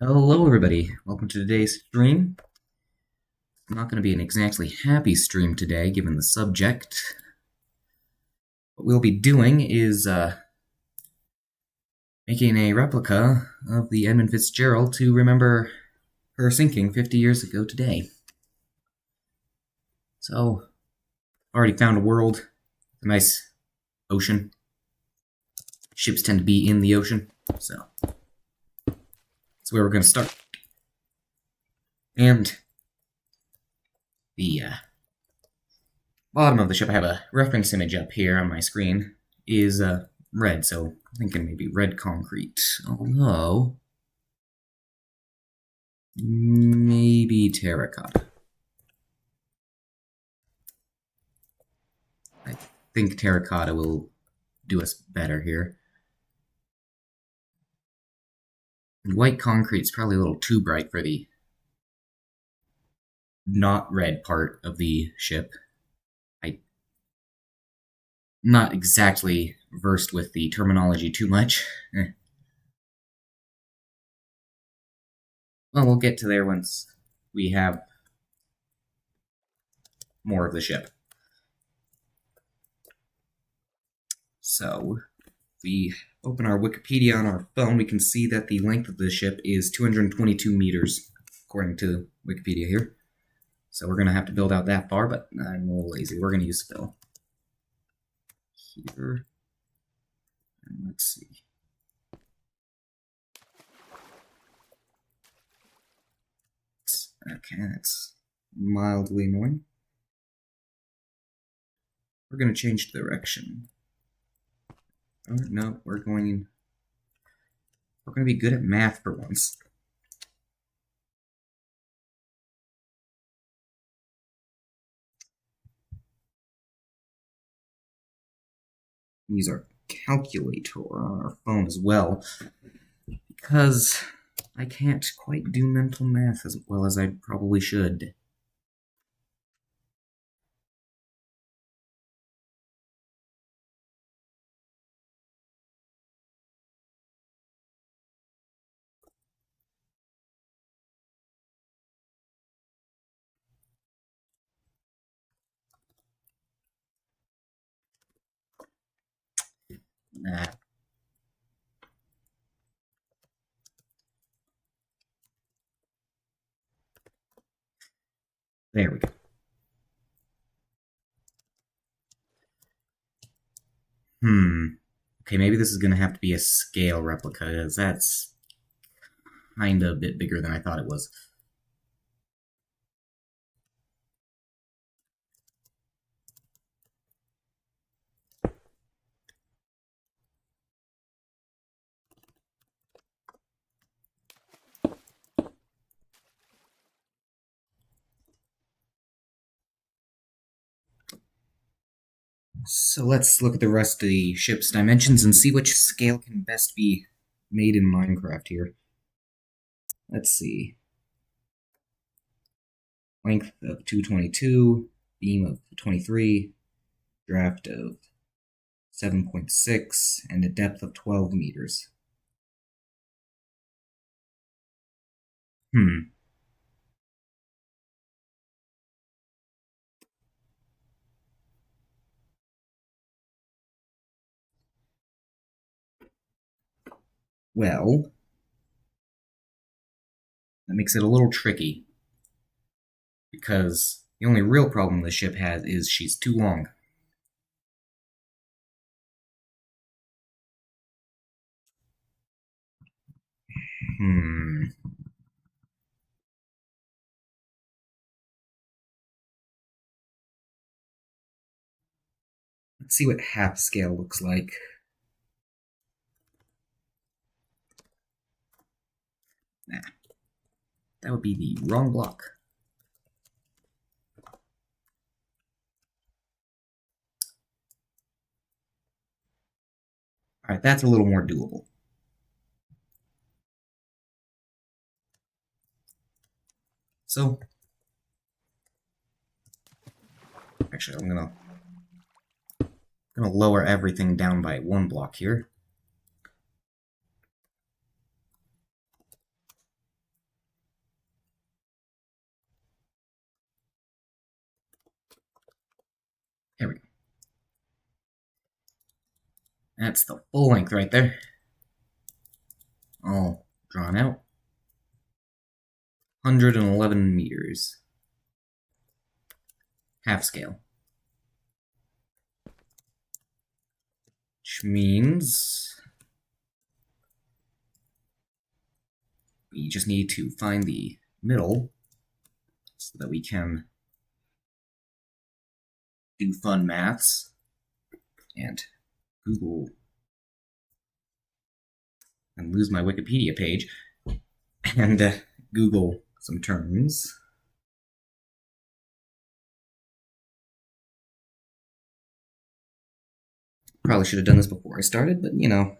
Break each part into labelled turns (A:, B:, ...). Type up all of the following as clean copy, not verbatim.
A: Hello, everybody. Welcome to today's stream. It's not going to be an exactly happy stream today, given the subject. What we'll be doing is making a replica of the Edmund Fitzgerald to remember her sinking 50 years ago today. So, already found a world, a nice ocean. Ships tend to be in the ocean, so that's where we're going to start. And the bottom of the ship, I have a reference image up here on my screen, is red, so I'm thinking maybe red concrete. Although, maybe terracotta. I think terracotta will do us better here. And white concrete's probably a little too bright for the not red part of the ship. I'm not exactly versed with the terminology too much. Well, we'll get to there once we have more of the ship. So, if we open our Wikipedia on our phone, we can see that the length of the ship is 222 meters, according to Wikipedia here. So we're going to have to build out that far, but I'm a little lazy. We're going to use fill. Here. And let's see. Okay, that's mildly annoying. We're going to change direction. Oh, no, we're going to be good at math for once. Use our calculator on our phone as well, because I can't quite do mental math as well as I probably should. Nah. There we go. Okay, maybe this is going to have to be a scale replica, because that's kind of a bit bigger than I thought it was. So let's look at the rest of the ship's dimensions and see which scale can best be made in Minecraft here. Let's see. Length of 222, beam of 23, draft of 7.6, and a depth of 12 meters. Well, that makes it a little tricky, because the only real problem the ship has is she's too long. Let's see what half scale looks like. Nah. That would be the wrong block. Alright, that's a little more doable. So, actually, I'm gonna lower everything down by one block here. That's the full length right there. All drawn out. 111 meters. Half scale. Which means we just need to find the middle so that we can do fun maths and Google and lose my Wikipedia page and Google some terms. Probably should have done this before I started, but you know.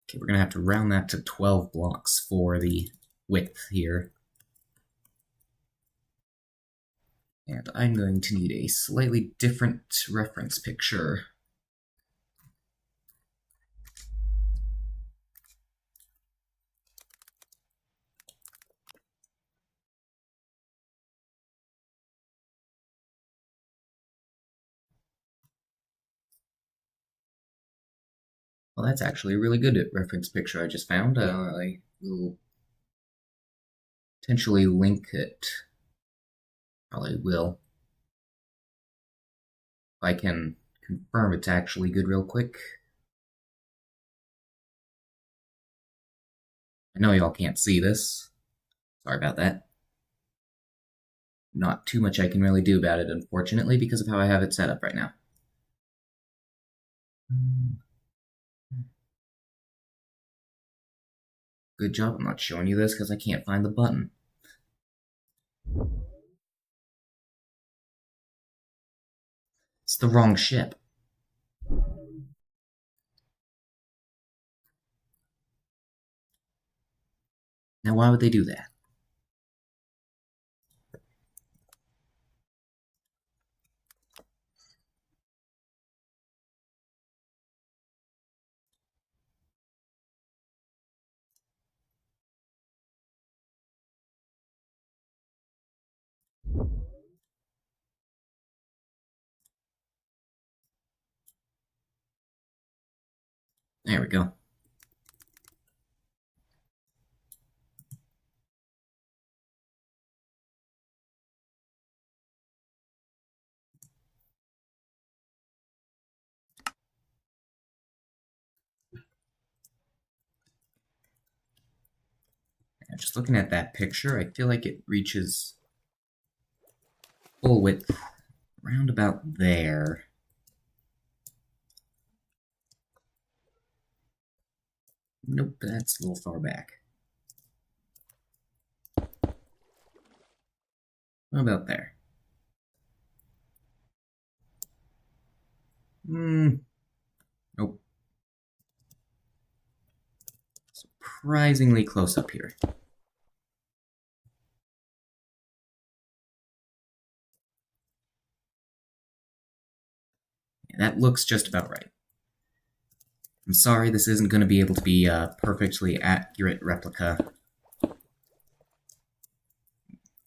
A: Okay, we're going to have to round that to 12 blocks for the width here. And I'm going to need a slightly different reference picture. Well, that's actually a really good reference picture I just found. I will potentially link it. Probably will. If I can confirm it's actually good real quick. I know y'all can't see this. Sorry about that. Not too much I can really do about it, unfortunately, because of how I have it set up right now. Good job I'm not showing you this because I can't find the button. It's the wrong ship. Now why would they do that? There we go. Now, just looking at that picture, I feel like it reaches full width around about there. Nope, that's a little far back. What about there? Nope. Surprisingly close up here. Yeah, that looks just about right. I'm sorry this isn't going to be able to be a perfectly accurate replica.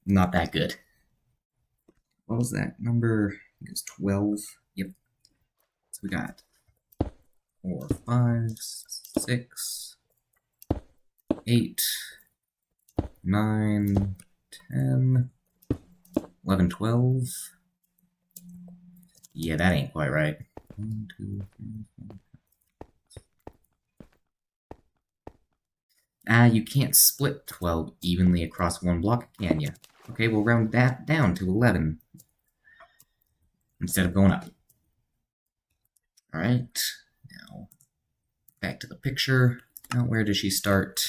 A: Not that good. What was that number? I think it was 12. Yep. So we got 4, 5, 6, 8, 9, 10, 11, 12. Yeah, that ain't quite right. 1, 2, 3, 4. You can't split 12 evenly across one block, can you? Okay, we'll round that down to 11 instead of going up. Alright, now back to the picture. Now, where does she start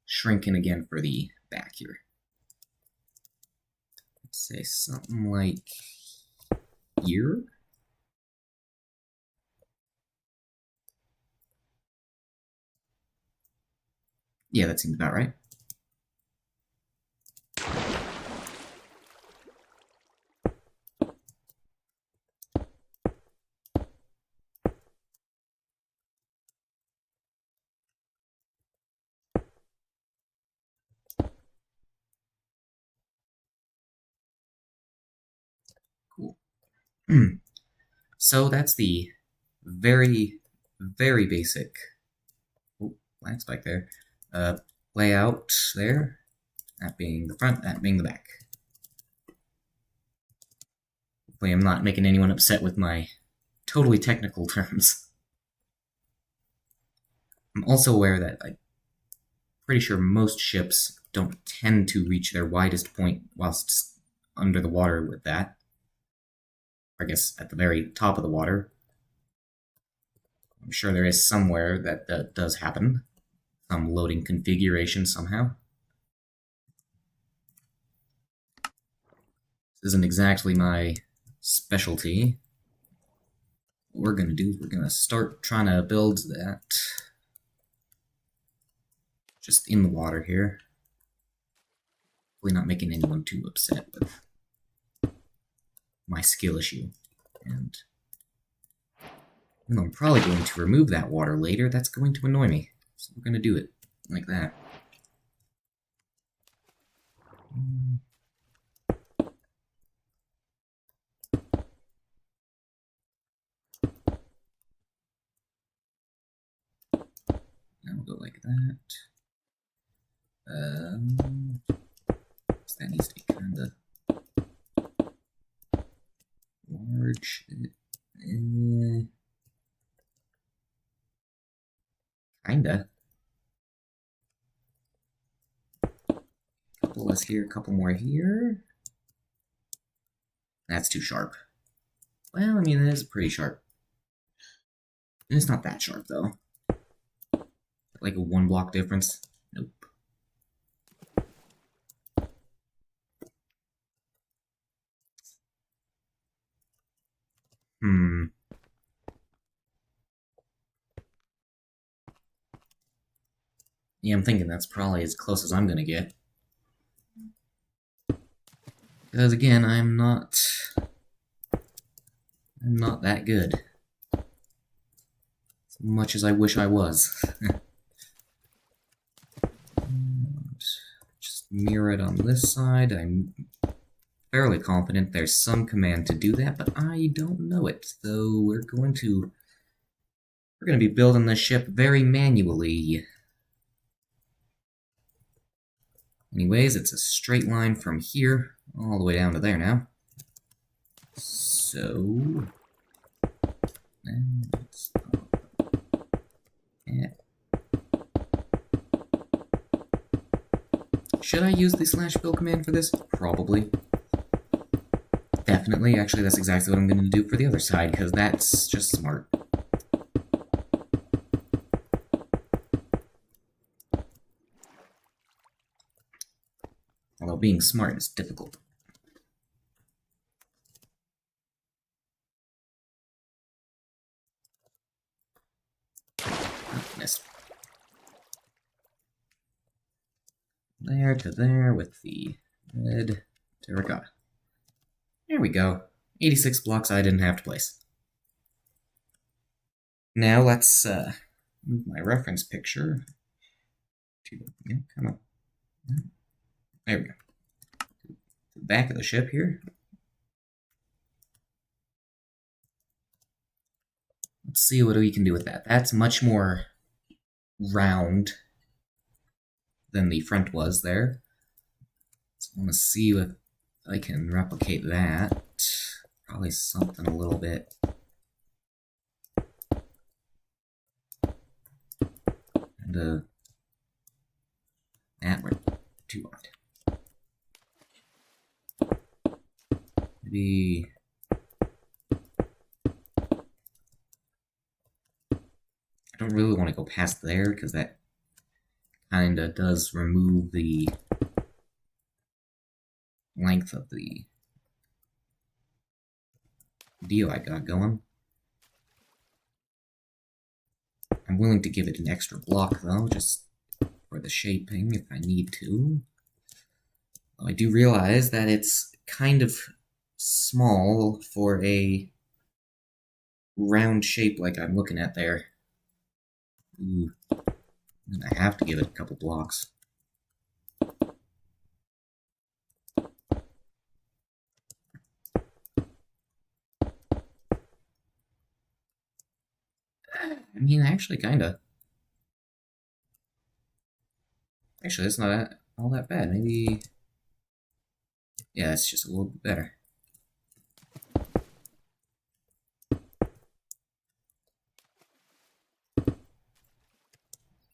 A: shrinking again for the back here? Let's say something like here. Yeah, that seems about right. Cool. So that's the very, very basic black spike there. Layout there. That being the front, that being the back. Hopefully I'm not making anyone upset with my totally technical terms. I'm also aware that I'm pretty sure most ships don't tend to reach their widest point whilst under the water with that. I guess at the very top of the water. I'm sure there is somewhere that does happen. Some loading configuration somehow. This isn't exactly my specialty. What we're going to do is we're going to start trying to build that just in the water here. Hopefully not making anyone too upset with my skill issue. And even though I'm probably going to remove that water later, that's going to annoy me. So we're going to do it like that. Now we'll go like that. So that needs to be kind of large. Kinda. Couple less here, a couple more here. That's too sharp. Well, I mean, it is pretty sharp. It's not that sharp, though. Like a 1 block difference. Nope. Yeah, I'm thinking that's probably as close as I'm gonna get. Because again, I'm not that good. As much as I wish I was. Just mirror it on this side. I'm fairly confident there's some command to do that, but I don't know it. So we're going to be building this ship very manually. Anyways, it's a straight line from here all the way down to there now. So let's should I use the /build command for this? Probably. Definitely. Actually, that's exactly what I'm going to do for the other side, because that's just smart. Although being smart is difficult. Oh, missed. There to there with the red terracotta. There we go. 86 blocks I didn't have to place. Now let's move my reference picture to, come on. There we go. The back of the ship here. Let's see what we can do with that. That's much more round than the front was there. So I want to see if I can replicate that. Probably something a little bit and that went too wide. Maybe I don't really want to go past there because that kinda does remove the length of the deal I got going. I'm willing to give it an extra block though, just for the shaping if I need to. I do realize that it's kind of small for a round shape like I'm looking at there. Ooh, I'm gonna have to give it a couple blocks. I mean, actually, kinda. Actually, that's not all that bad. Maybe... yeah, it's just a little bit better.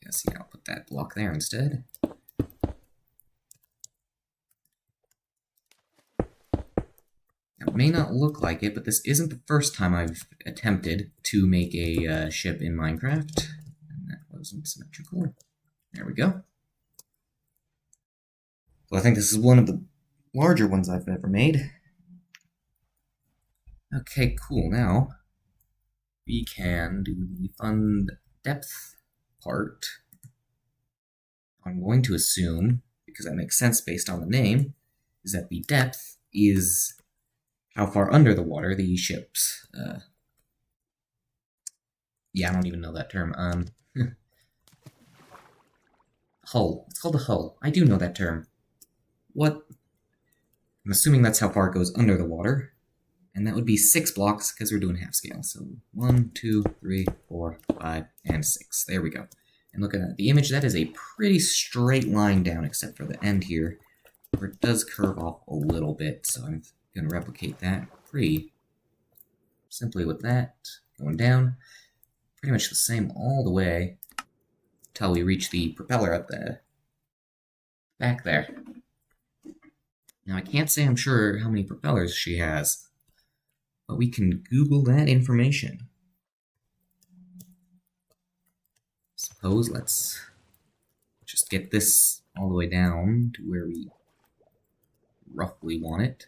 A: Yeah, see, I'll put that block there instead. It may not look like it, but this isn't the first time I've attempted to make a ship in Minecraft. And that wasn't symmetrical. There we go. So I think this is one of the larger ones I've ever made. Okay, cool. Now, we can do the fun depth part. I'm going to assume, because that makes sense based on the name, is that the depth is how far under the water the ship's, yeah, I don't even know that term, hull. It's called a hull. I do know that term. What? I'm assuming that's how far it goes under the water. And that would be 6 blocks, because we're doing half scale. So 1, 2, 3, 4, 5, and 6. There we go. And look at the image. That is a pretty straight line down, except for the end here, where it does curve off a little bit. So I'm going to replicate that pretty simply with that. Going down. Pretty much the same all the way until we reach the propeller at the back there. Now, I can't say I'm sure how many propellers she has, but we can Google that information. Suppose let's just get this all the way down to where we roughly want it.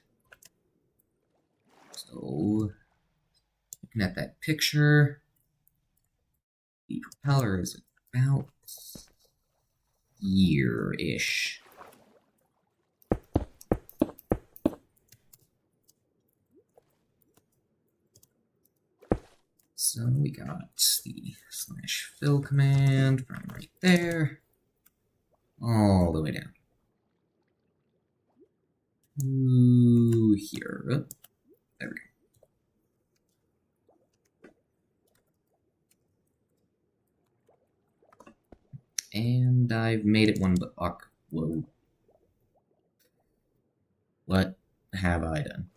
A: So, looking at that picture, the propeller is about here-ish. So we got the /fill command from right there, all the way down to here. Oh, there we go. And I've made it one block. Whoa. What have I done?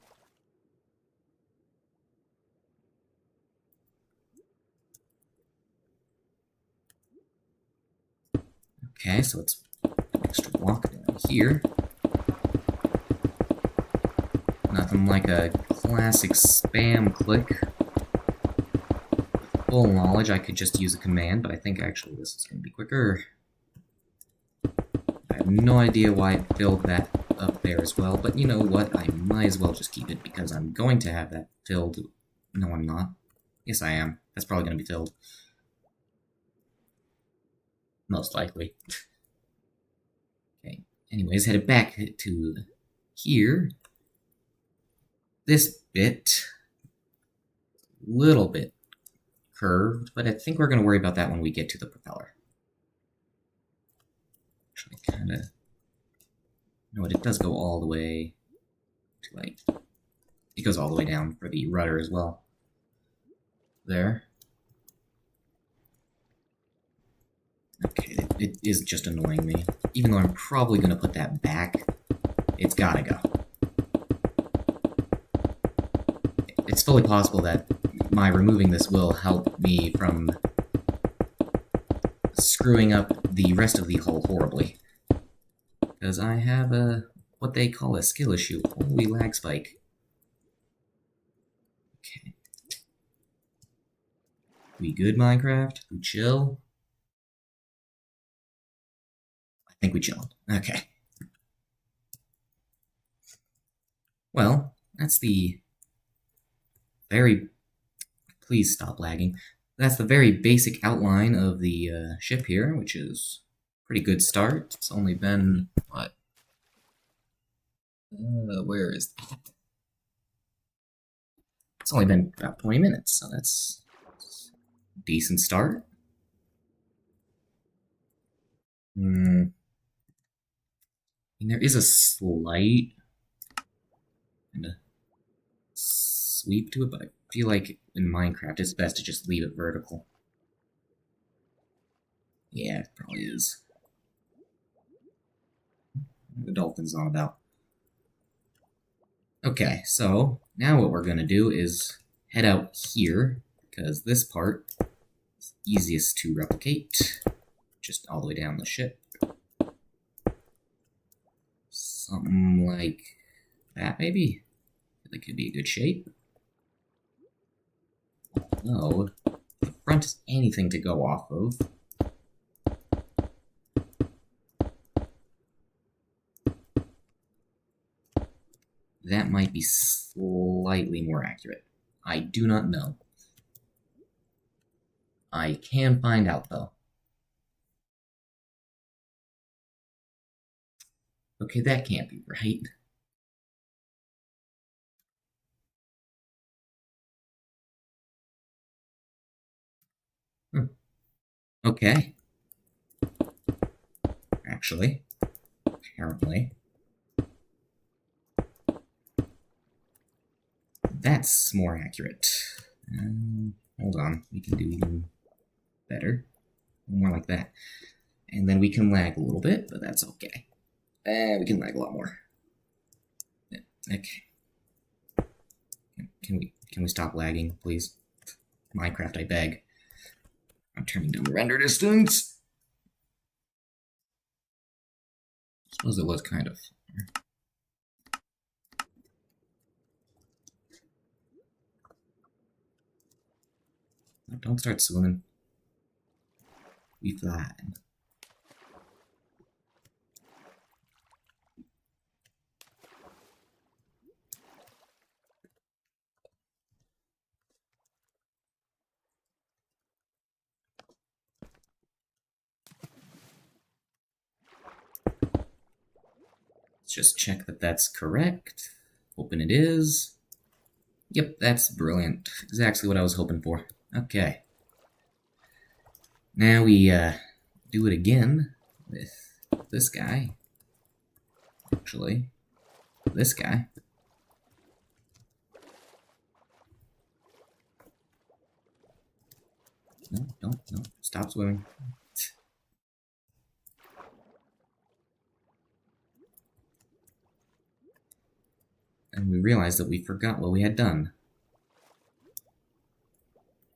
A: Okay, so it's an extra block down here. Nothing like a classic spam click. Full knowledge, I could just use a command, but I think actually this is going to be quicker. I have no idea why it filled that up there as well, but you know what? I might as well just keep it because I'm going to have that filled. No, I'm not. Yes, I am. That's probably going to be filled. Most likely. Okay, anyways, headed back to here. This bit, little bit curved, but I think we're going to worry about that when we get to the propeller. Actually, kind of... no, it does go all the way to, like... it goes all the way down for the rudder as well. There. Okay, it is just annoying me. Even though I'm probably going to put that back, it's gotta go. It's fully possible that my removing this will help me from screwing up the rest of the hull horribly. Because I have what they call a skill issue. Holy lag spike. Okay. We good, Minecraft? We chill? I think we chilled. Okay. Well, that's the very... Please stop lagging. That's the very basic outline of the ship here, which is a pretty good start. It's only been, what? Where is that? It's only been about 20 minutes, so that's a decent start. And there is a slight kind of sweep to it, but I feel like in Minecraft it's best to just leave it vertical. Yeah, it probably is. The dolphin's on about. Okay, so now what we're going to do is head out here, because this part is easiest to replicate. Just all the way down the ship. Something like that, maybe? That could be a good shape. No, the front is anything to go off of. That might be slightly more accurate. I do not know. I can find out, though. Okay, that can't be right. Okay. Actually, apparently, that's more accurate. Hold on, we can do even better. More like that. And then we can lag a little bit, but that's okay. We can lag a lot more. Yeah, okay. Can we stop lagging, please? Minecraft, I beg. I'm turning down the render distance. I suppose it was kind of. Don't start swimming. We fly. Let's just check that that's correct. Hoping it is. Yep, that's brilliant. Exactly what I was hoping for. Okay. Now we do it again with this guy. Actually, this guy. No, don't, no. Stop swimming. And we realized that we forgot what we had done.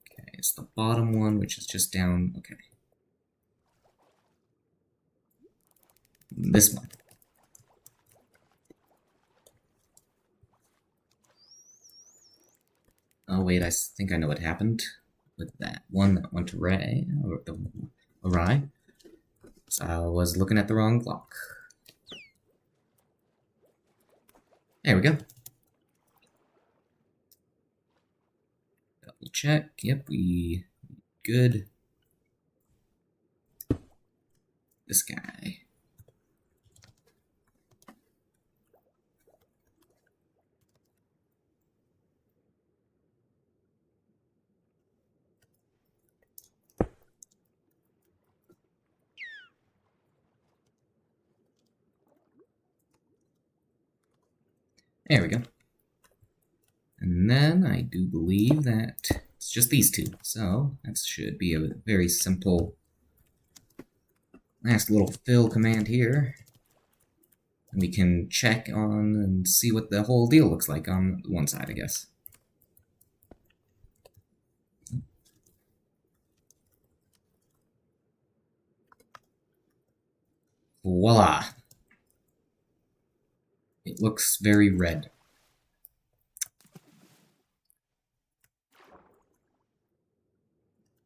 A: Okay, it's the bottom one, which is just down. Okay. This one. Oh, wait, I think I know what happened with that one that went awry. So I was looking at the wrong block. There we go. Double check. Yep, we good. This guy. There we go. And then I do believe that it's just these two. So that should be a very simple last little fill command here. And we can check on and see what the whole deal looks like on one side, I guess. Voila! It looks very red.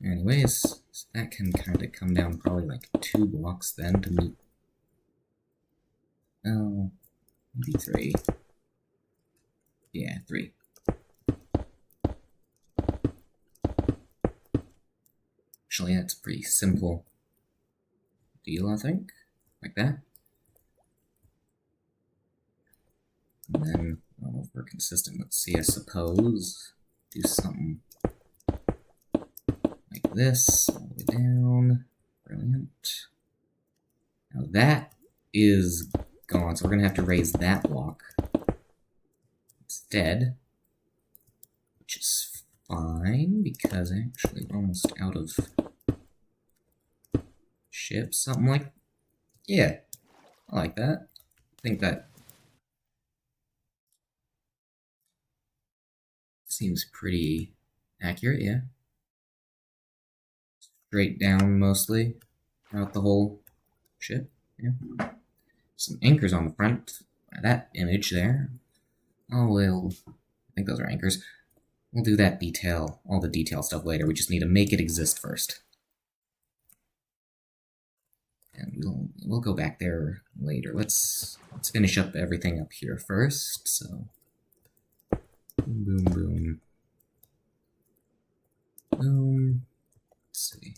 A: Anyways, so that can kind of come down probably like 2 blocks then to meet. Oh, maybe 3. Yeah, 3. Actually, that's a pretty simple deal, I think. Like that. And then, well, if we're consistent, let's see, I suppose, do something like this, all the way down. Brilliant. Now that is gone, so we're going to have to raise that block instead, which is fine, because actually we're almost out of ships. Something like, yeah, I like that. I think that seems pretty accurate, yeah. Straight down mostly, throughout the whole ship, yeah. Some anchors on the front, that image there. Oh, well, I think those are anchors. We'll do that detail, all the detail stuff later. We just need to make it exist first. And we'll go back there later. Let's finish up everything up here first, so. Boom, boom, boom. Boom. Let's see.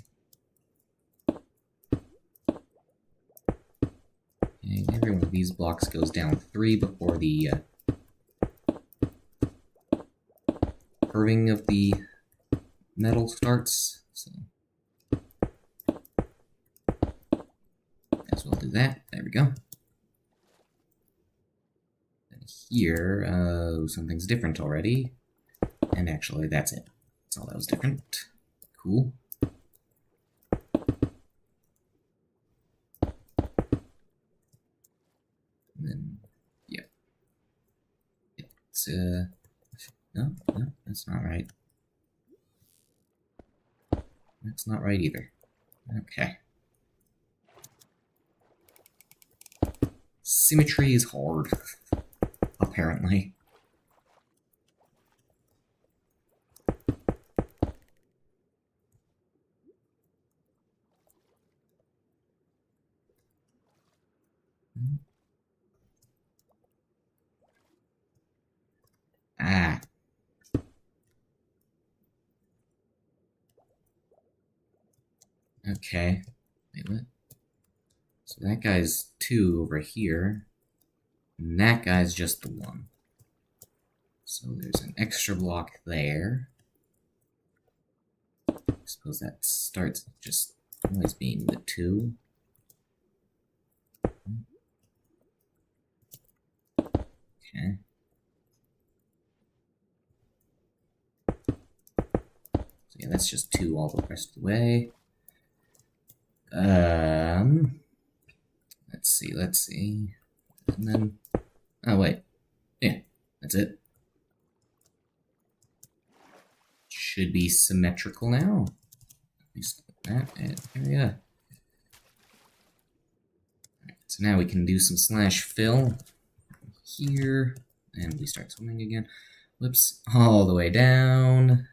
A: Okay, every one of these blocks goes down 3 before the curving of the metal starts. So, as well do that. There we go. And here, something's different already. And actually, that's it. That's all that was different. Cool. And then, yeah. It's, no, that's not right. That's not right either. Okay. Symmetry is hard, apparently. Ah. Okay. Wait, what? So that guy's 2 over here. And that guy's just the 1. So there's an extra block there. I suppose that starts just always being the 2. Okay. So yeah, that's just 2 all the rest of the way. Let's see. And then, oh wait. Yeah, that's it. Should be symmetrical now. At least that area. Right, so now we can do some slash fill here. And we start swimming again. Whoops, all the way down.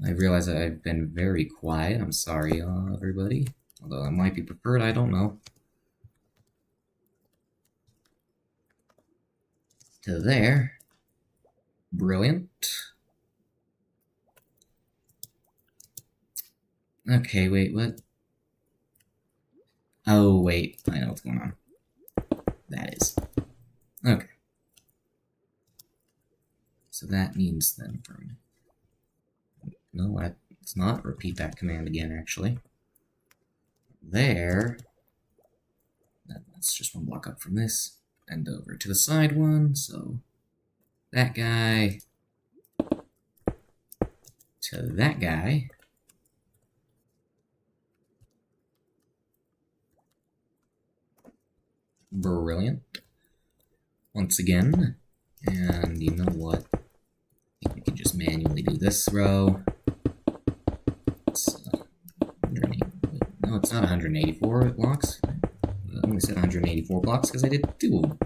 A: I realize that I've been very quiet. I'm sorry, everybody. Although that might be preferred, I don't know. To there. Brilliant. Okay, wait, what? Oh, wait, I know what's going on. That is. Okay. So that means then from... No, let's not repeat that command again, actually. There. That's just 1 block up from this. And over to the side one, so that guy to that guy. Brilliant. Once again. And you know what? I think we can just manually do this row. It's 180. No, it's not 184 blocks. only said 184 blocks because I did 2 of them.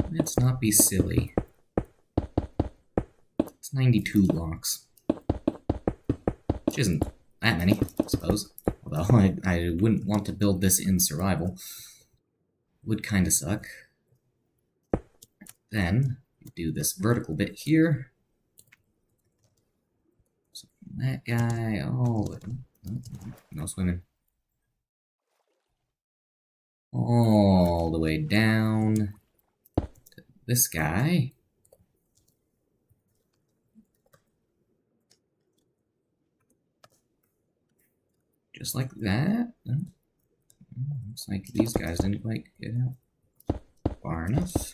A: Let's not be silly. It's 92 blocks. Which isn't that many, I suppose. Although I wouldn't want to build this in survival. Would kind of suck. Then, do this vertical bit here. So that guy, no swimming. All the way down to this guy. Just like that. Looks like these guys didn't quite get out far enough.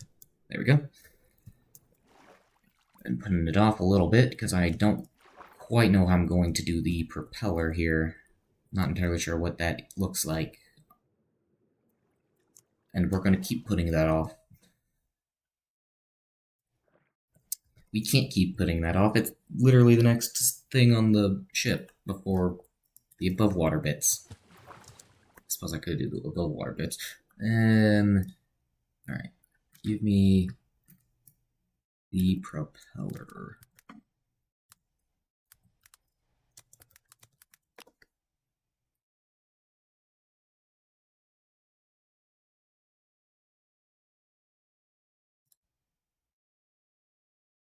A: There we go. And putting it off a little bit because I don't quite know how I'm going to do the propeller here. Not entirely sure what that looks like. And we're going to keep putting that off. We can't keep putting that off. It's literally the next thing on the ship before the above water bits. I suppose I could do the above water bits. Alright. Give me the propeller.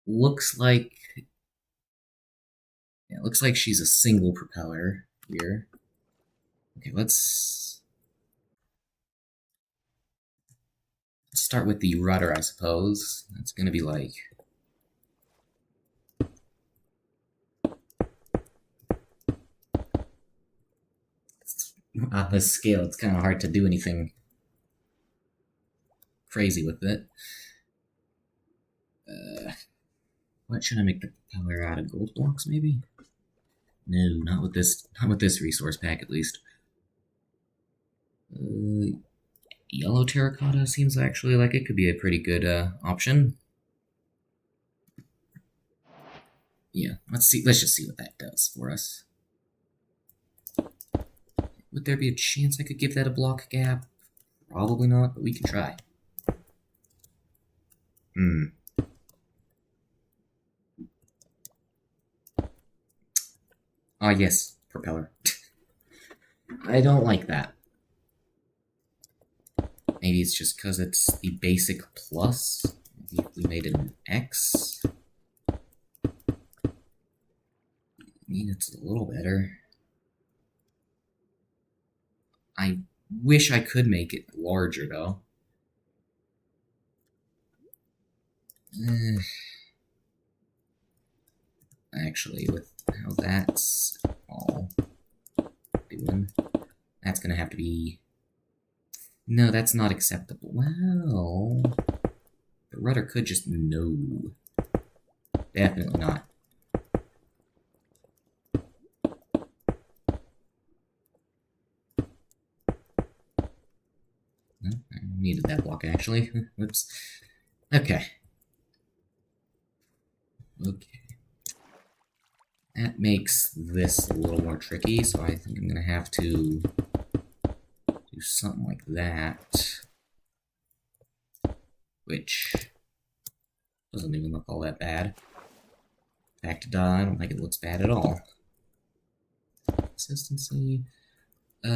A: Looks like she's a single propeller here. Okay, let's start with the rudder, I suppose. That's gonna be like on this scale, it's kind of hard to do anything crazy with it. What should I make the propeller out of? Gold blocks, maybe? No, not with this. Not with this resource pack, at least. Yellow terracotta seems actually like it could be a pretty good option. Yeah, let's see. Let's just see what that does for us. Would there be a chance I could give that a block gap? Probably not, but we can try. Ah, yes, propeller. I don't like that. Maybe it's just because it's the basic plus. Maybe if we made it an X. I mean, it's a little better. I wish I could make it larger, though. Actually, with how that's all doing, that's gonna have to be... No, that's not acceptable. Well, the rudder could just... No. Definitely not. No, I needed that block, actually. Whoops. Okay. Okay. That makes this a little more tricky, so I think I'm gonna have to do something like that. Which doesn't even look all that bad. In fact, I don't think it looks bad at all. Consistency. So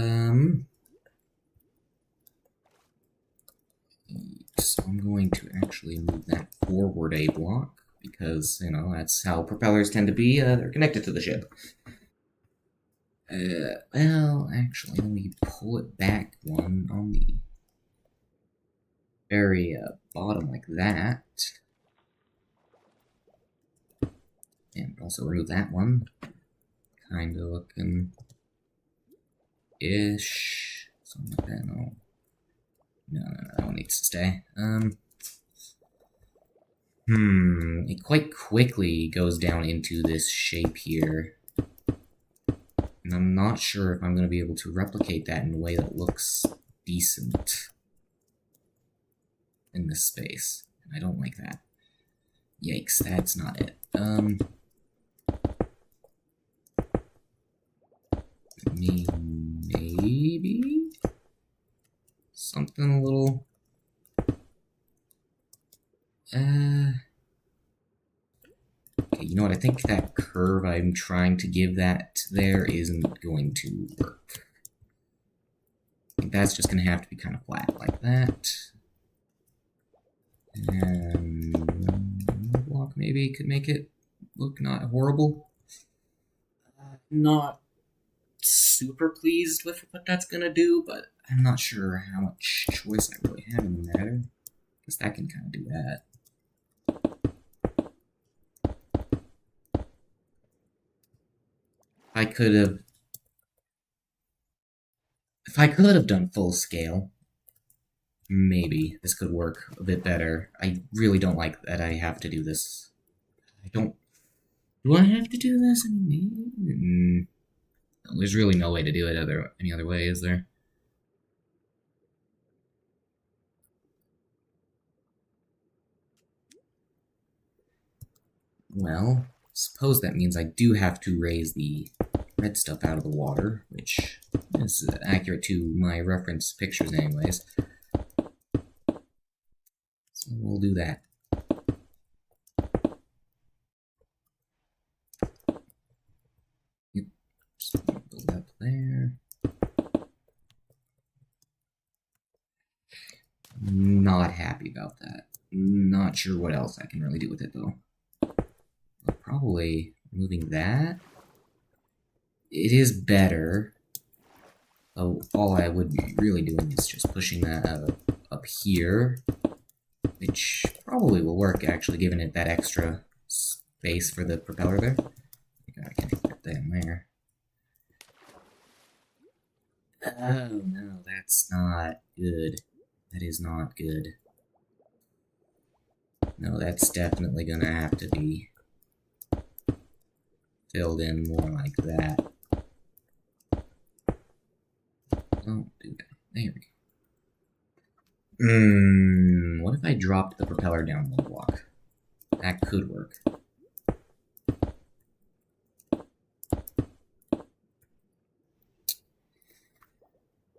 A: I'm going to actually move that forward a block, because, you know, that's how propellers tend to be. They're connected to the ship. Well, actually, let me pull it back one on the very bottom like that. And also remove that one. Kind of looking ish. Something like that. No. No, that one needs to stay. It quite quickly goes down into this shape here. And I'm not sure if I'm going to be able to replicate that in a way that looks decent in this space. And I don't like that. Yikes, that's not it. Maybe... maybe something a little... Okay, you know what? I think that curve I'm trying to give that there isn't going to work. I think that's just going to have to be kind of flat like that. And one block maybe could make it look not horrible. Not super pleased with what that's going to do, but I'm not sure how much choice I really have in the matter. Because that can kind of do that. If I could have done full scale, maybe this could work a bit better. I really don't like that I have to do this. Do I have to do this? I mean, there's really no way to do it any other way, is there? Well, suppose that means I do have to raise the red stuff out of the water, which is accurate to my reference pictures anyways. So we'll do that. Yep. Just build up there. Not happy about that. Not sure what else I can really do with it though. Probably moving that. It is better. Oh, all I would be really doing is just pushing that up here, which probably will work actually, given it that extra space for the propeller there. I can put that in there. Oh no, that's not good. That is not good. No, that's definitely gonna have to be filled in more like that. Don't do that. There we go. What if I dropped the propeller down one block? That could work.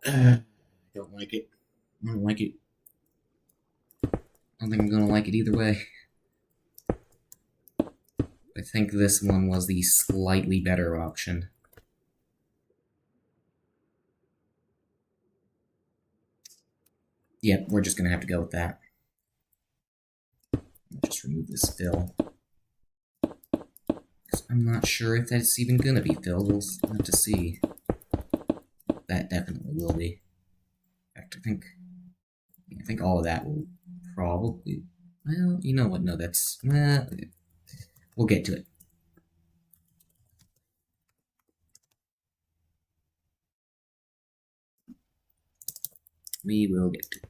A: I don't like it. I don't like it. I don't think I'm gonna like it either way. I think this one was the slightly better option. Yep, we're just gonna have to go with that. I'll just remove this fill. I'm not sure if that's even gonna be filled. We'll have to see. That definitely will be. In fact, I think all of that will probably... Well, you know what? No, that's... we'll get to it. We will get to it.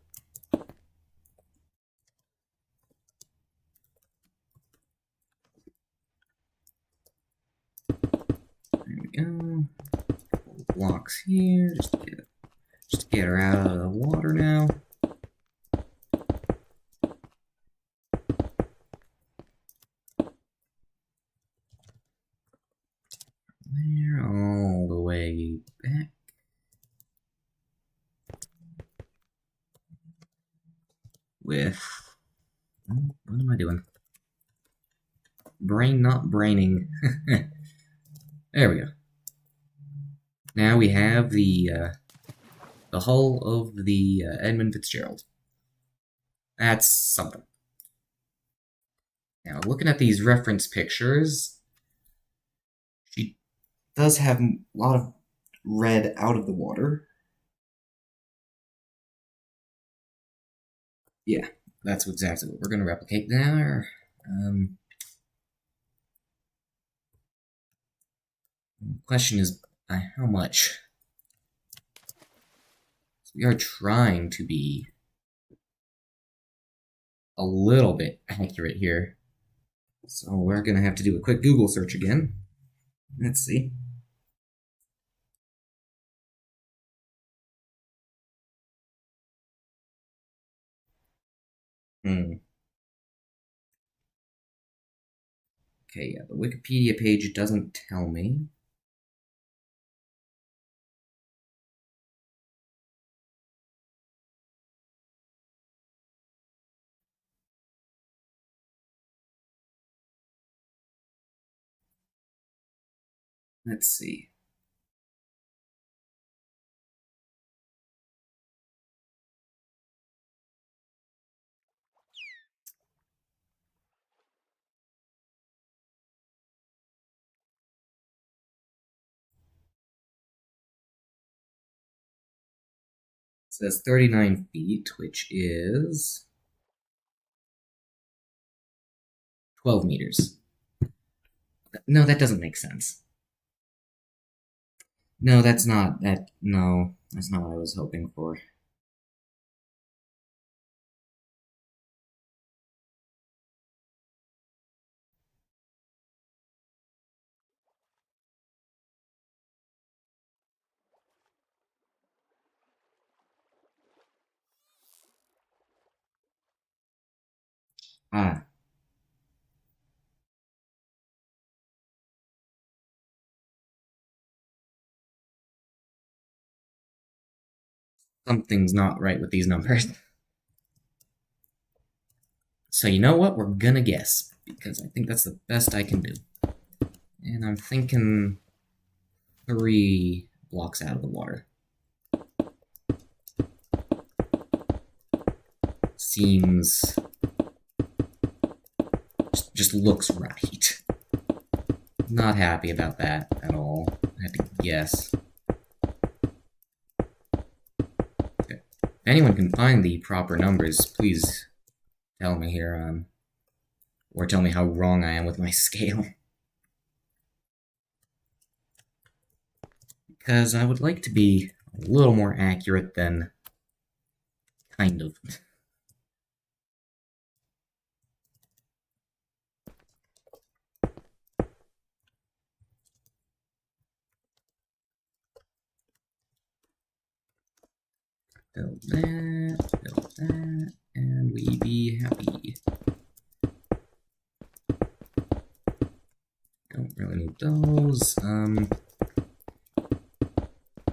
A: There we go. Blocks here, just to get her out of the water now. There, all the way back. With... What am I doing? Brain not braining. There we go. Now we have the hull of the Edmund Fitzgerald. That's something. Now, looking at these reference pictures, she does have a lot of red out of the water. Yeah, that's exactly what we're going to replicate there. The question is, how much? So we are trying to be a little bit accurate here. So we're going to have to do a quick Google search again. Let's see. Okay, yeah, the Wikipedia page doesn't tell me. Let's see. It says 39 feet, which is 12 meters. No, that doesn't make sense. No, that's not that. No, that's not what I was hoping for. Ah, something's not right with these numbers. So you know what? We're gonna guess, because I think that's the best I can do. And I'm thinking 3 blocks out of the water. Seems... just looks right. Not happy about that at all. I have to guess. Okay. If anyone can find the proper numbers, please tell me here, or tell me how wrong I am with my scale. Because I would like to be a little more accurate than kind of. Build that, and we be happy. Don't really need those. And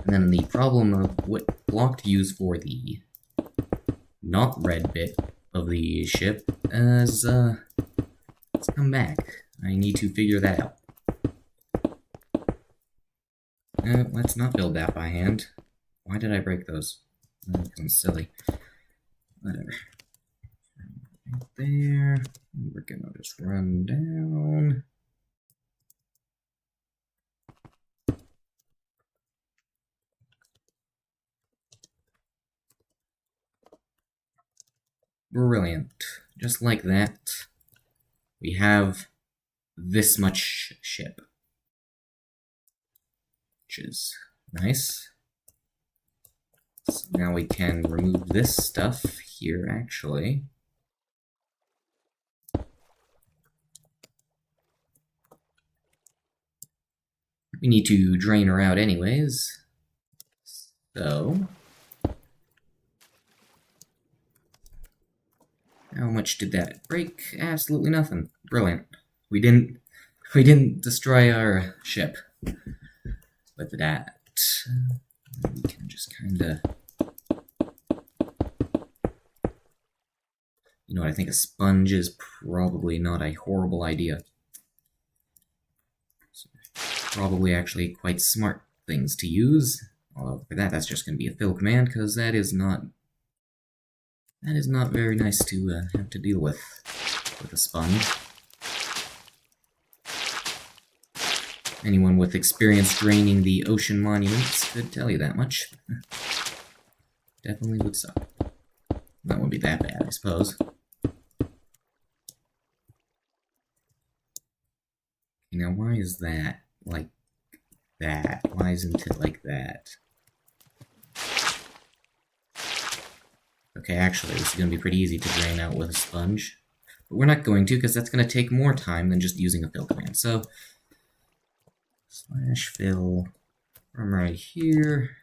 A: then the problem of what block to use for the not red bit of the ship is, let's come back. I need to figure that out. Let's not build that by hand. Why did I break those? That's silly. Whatever. Right there. We're gonna just run down. Brilliant. Just like that, we have this much ship. Which is nice. So now we can remove this stuff here, actually. We need to drain her out anyways. So... how much did that break? Absolutely nothing. Brilliant. We didn't destroy our ship with that. We can just kinda... you know what, I think a sponge is probably not a horrible idea. So, probably actually quite smart things to use. Although for that, that's just going to be a fill command, because that is not very nice to have to deal with a sponge. Anyone with experience draining the ocean monuments could tell you that much. Definitely would suck. That wouldn't be that bad, I suppose. Now, why is that like that? Why isn't it like that? Okay, actually, this is going to be pretty easy to drain out with a sponge. But we're not going to, because that's going to take more time than just using a fill command. So, slash fill from right here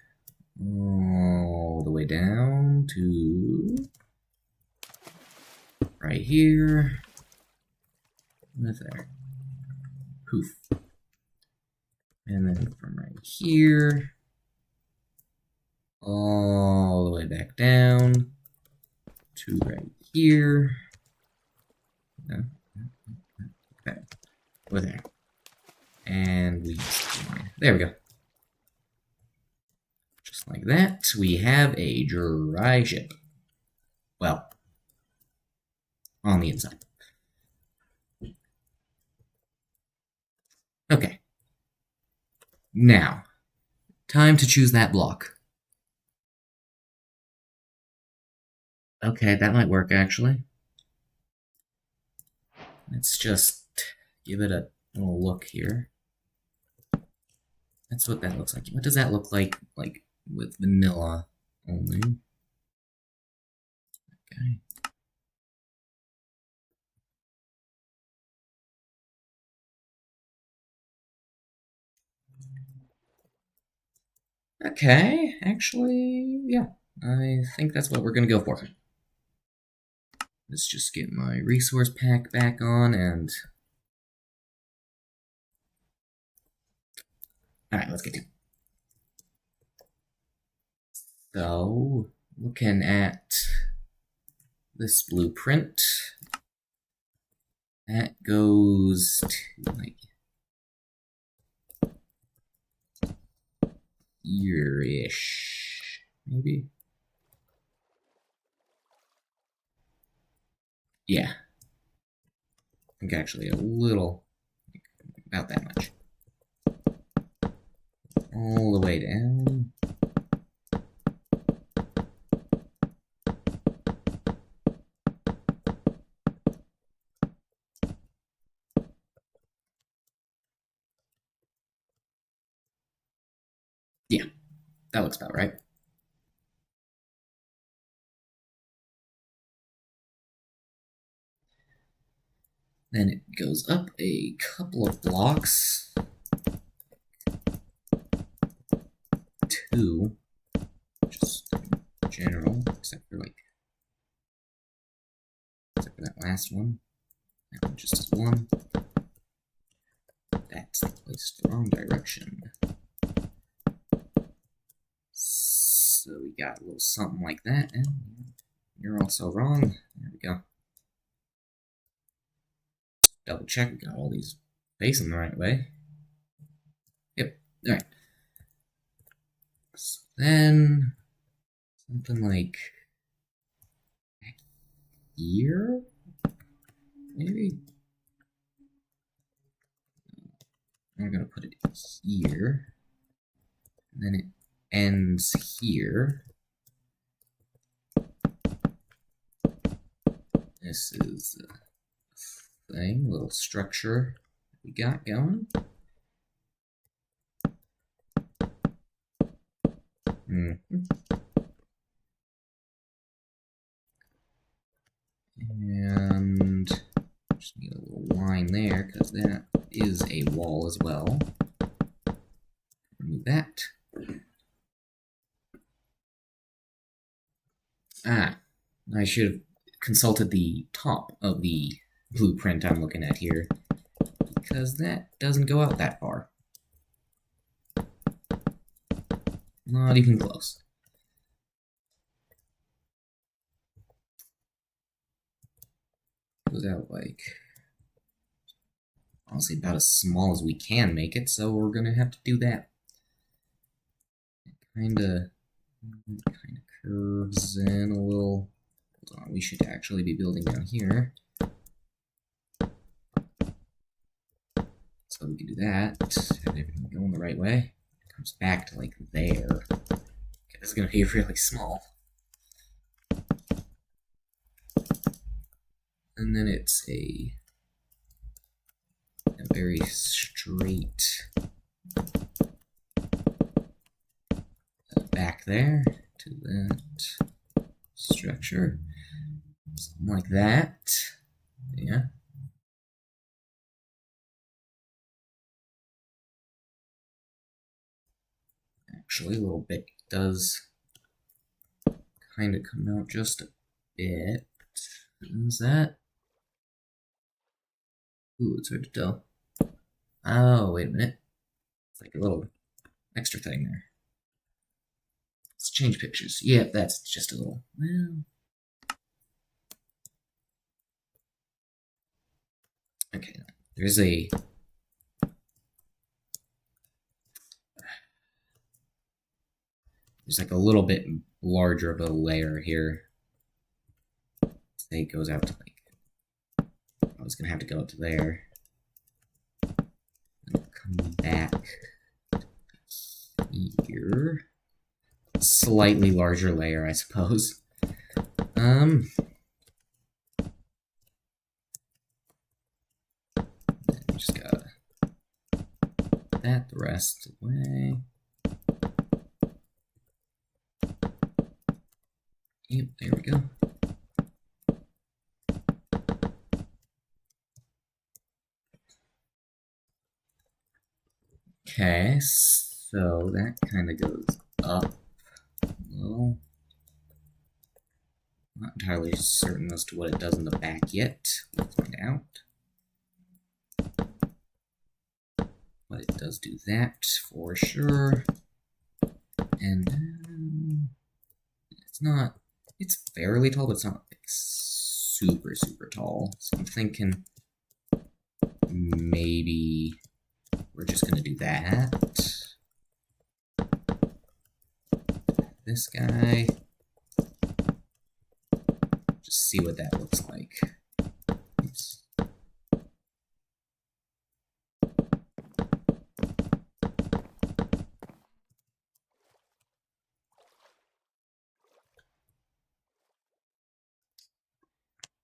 A: all the way down to right here. With there. Poof. And then from right here all the way back down to right here. No. Okay. Over there. And there we go. Just like that, we have a dry ship. Well, on the inside. Okay. Now, time to choose that block. Okay, that might work actually. Let's just give it a little look here. That's what that looks like. What does that look like with vanilla only? Okay. Okay, actually, yeah. I think that's what we're gonna go for. Let's just get my resource pack back on and... Alright, let's get to it. So, looking at this blueprint, that goes to, like, here-ish, maybe? Yeah. I think actually a little, about that much. All the way down. Yeah, that looks about right. Then it goes up a couple of blocks. 2, just in general, except for that last one. That one just is 1. That's placed the wrong direction. So we got a little something like that, and you're also wrong. There we go. Double check, we got all these facing the right way. Yep, alright. So then, something like here? Maybe? I'm gonna put it here. And then it ends here. This is a thing, a little structure we got going. And just need a little line there, because that is a wall as well. Remove that. I should have consulted the top of the blueprint I'm looking at here, because that doesn't go out that far. Not even close. Goes out like, honestly, about as small as we can make it, so we're gonna have to do that. It kinda curves in a little. Hold on, we should actually be building down here. So we can do that, have everything going the right way. It comes back to like there. It's gonna be really small. And then it's a very straight back there to that structure. Something like that. Yeah. Actually, a little bit does kind of come out just a bit. Is that? Ooh, it's hard to tell. Oh, wait a minute. It's like a little extra thing there. Let's change pictures. Yeah, that's just a little. Well. Okay, there's a there's like a little bit larger of a layer here. Say it goes out to like, I was gonna have to go up to there. Come back here. Slightly larger layer, I suppose. Just gotta that the rest of the way. Yep, there we go. Okay, so that kind of goes up a little. Not entirely certain as to what it does in the back yet. We'll find out. But it does do that for sure. And it's not, it's fairly tall, but it's not like super, super tall. So I'm thinking maybe we're just gonna do that. This guy. Just see what that looks like. Oops.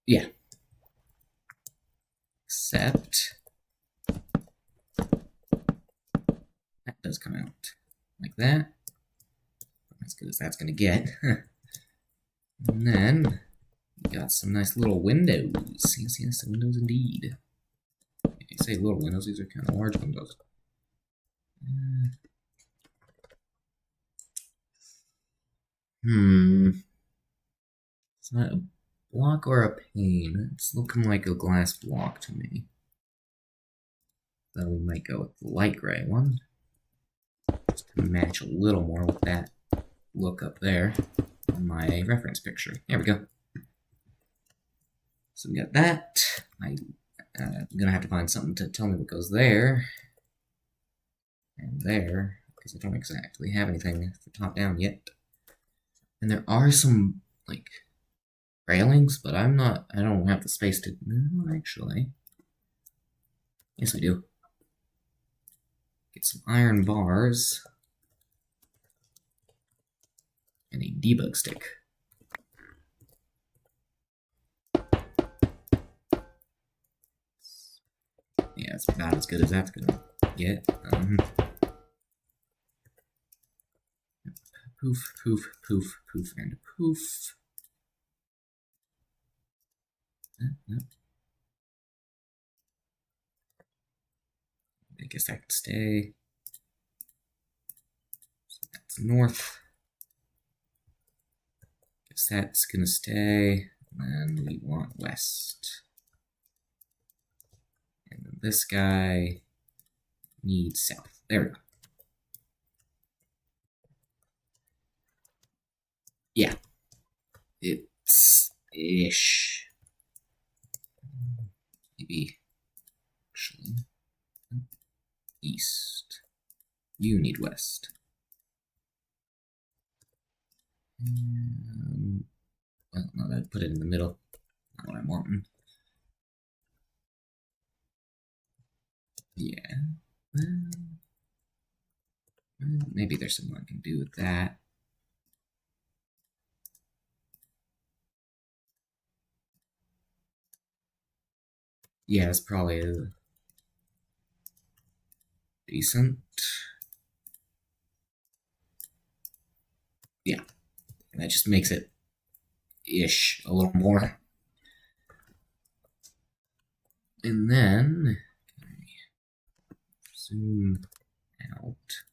A: Yeah. Except that does come out like that. As good as that's gonna get. And then we got some nice little windows. Yes, the windows indeed. You say little windows, these are kind of large windows. It's not a block or a pane. It's looking like a glass block to me. So we might go with the light gray one. Just to match a little more with that look up there on my reference picture. There we go. So we got that. I'm gonna have to find something to tell me what goes there. And there, because I don't exactly have anything for top down yet. And there are some, like, railings, but I don't have the space to, no, actually. Yes, we do. Get some iron bars. And a debug stick. Yeah, it's about as good as that's gonna get. Poof, poof, poof, poof, and poof. I guess that can stay. So that's north. Guess that's gonna stay. And then we want west. And then this guy needs south. There we go. Yeah. It's ish. Maybe actually east. You need west. Well, no, that'd put it in the middle. Not what I'm wanting. Yeah. Well, maybe there's something I can do with that. Yeah, it's probably decent. Yeah, and that just makes it ish a little more. And then zoom out.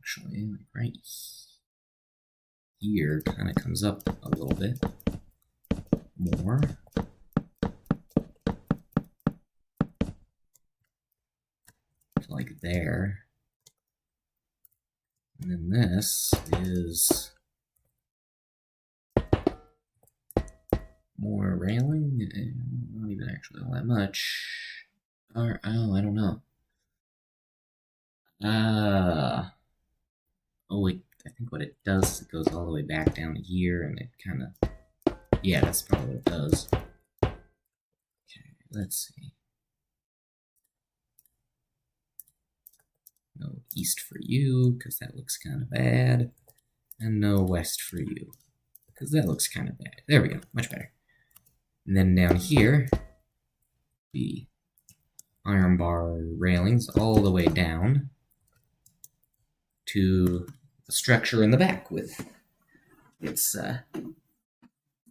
A: Actually, like right here kind of comes up a little bit. more. Like there. And then this is more railing, not even actually all that much. Or, oh, I don't know. Oh wait, I think what it does is it goes all the way back down here, and it kind of, yeah, that's probably what it does. Okay, let's see. No east for you, because that looks kind of bad. And no west for you, because that looks kind of bad. There we go, much better. And then down here, the iron bar railings all the way down to the structure in the back with its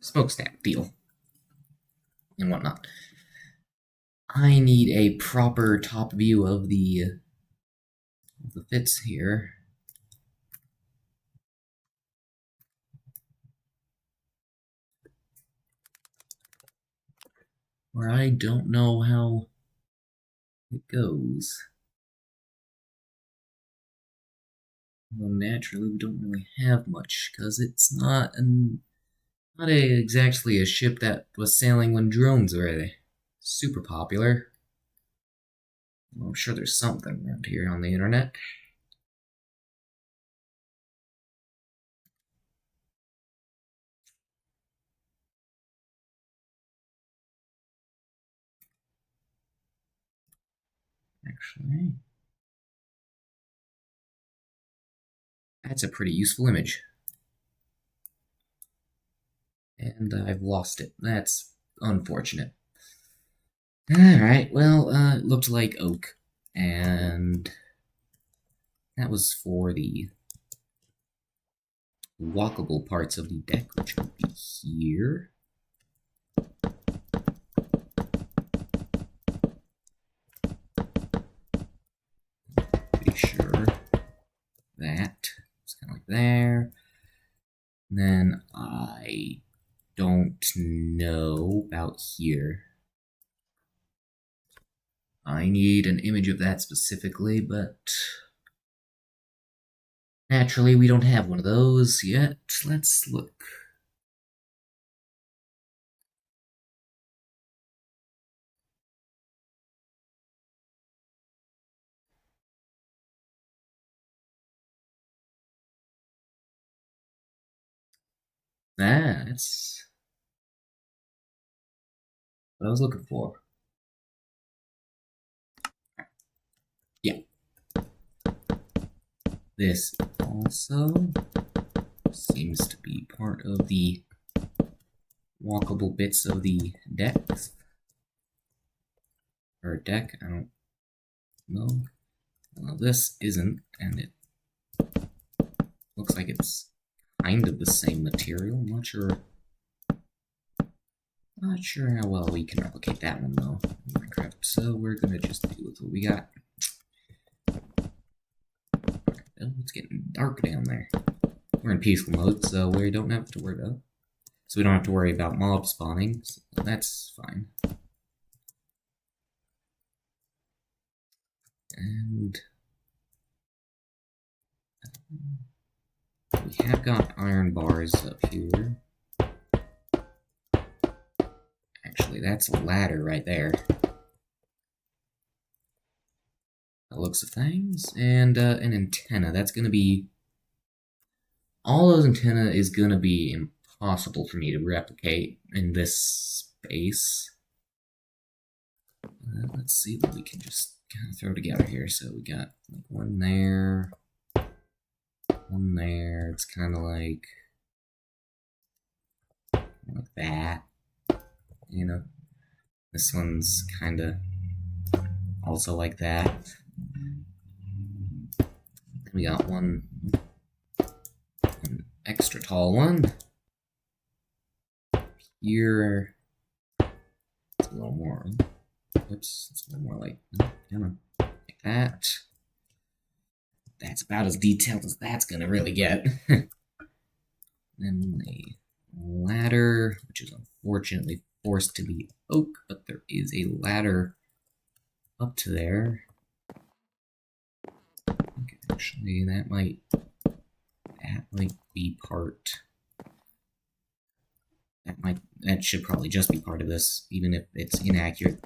A: smokestack deal and whatnot. I need a proper top view of the Fitz here. Where I don't know how it goes. Well, naturally, we don't really have much, because it's not exactly a ship that was sailing when drones were super popular. Well, I'm sure there's something around here on the internet. Actually, that's a pretty useful image. And I've lost it. That's unfortunate. Alright, well, it looked like oak. And that was for the walkable parts of the deck, which would be here. Pretty sure that it's kind of like there. And then I don't know about here. I need an image of that specifically, but naturally we don't have one of those yet. Let's look. That's what I was looking for. Yeah. This also seems to be part of the walkable bits of the decks. Or deck, I don't know. Well, this isn't, and it looks like it's kind of the same material. I'm not sure how well we can replicate that one though in Minecraft. So we're gonna just deal with what we got. Oh, it's getting dark down there. We're in peaceful mode, so we don't have to worry about. So we don't have to worry about mob spawning. So that's fine. And we have got iron bars up here. Actually, that's a ladder right there. That looks of things. And an antenna. That's going to be... all those antenna is going to be impossible for me to replicate in this space. Let's see what we can just kind of throw together here. So we got like one there. One there. It's kind of like that. You know, this one's kind of also like that. We got an extra tall one. Here, it's a little more. Oops, it's a little more like that. That's about as detailed as that's gonna really get. Then ladder, which is unfortunately forced to be oak, but there is a ladder up to there. Okay, actually, that might be part. That should probably just be part of this, even if it's inaccurate,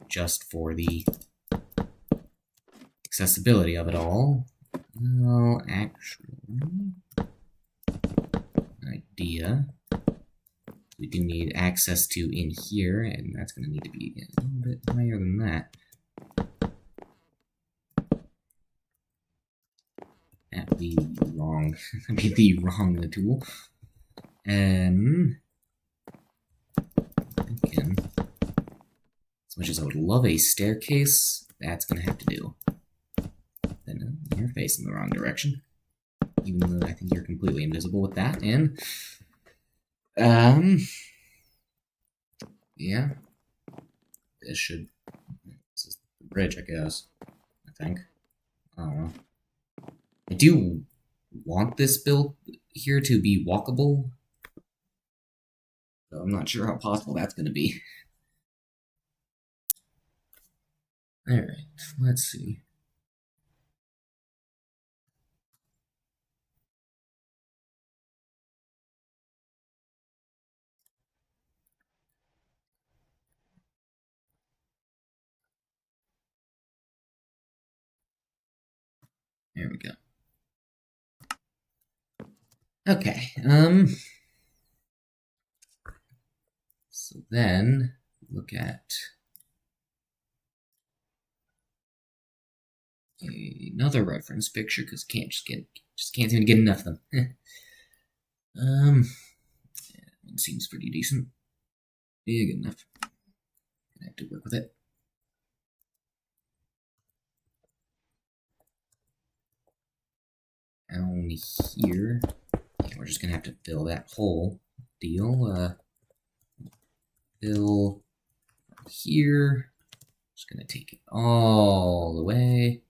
A: just for the accessibility of it all. Well, actually, idea. We do need access to in here, and that's going to need to be a little bit higher than that. That'd be wrong. That'd be the wrong tool. Again, as much as I would love a staircase, that's going to have to do. Then you're facing the wrong direction. Even though I think you're completely invisible with that, and yeah. This is the bridge, I guess. I think. I don't know. I do want this build here to be walkable. So I'm not sure how possible that's going to be. Alright, let's see. There we go. Okay, so then look at another reference picture, because can't seem to get enough of them. Yeah, it seems pretty decent. Big enough. I have to work with it. Down here, yeah, we're just gonna have to fill that whole deal. Fill here. Just gonna take it all the way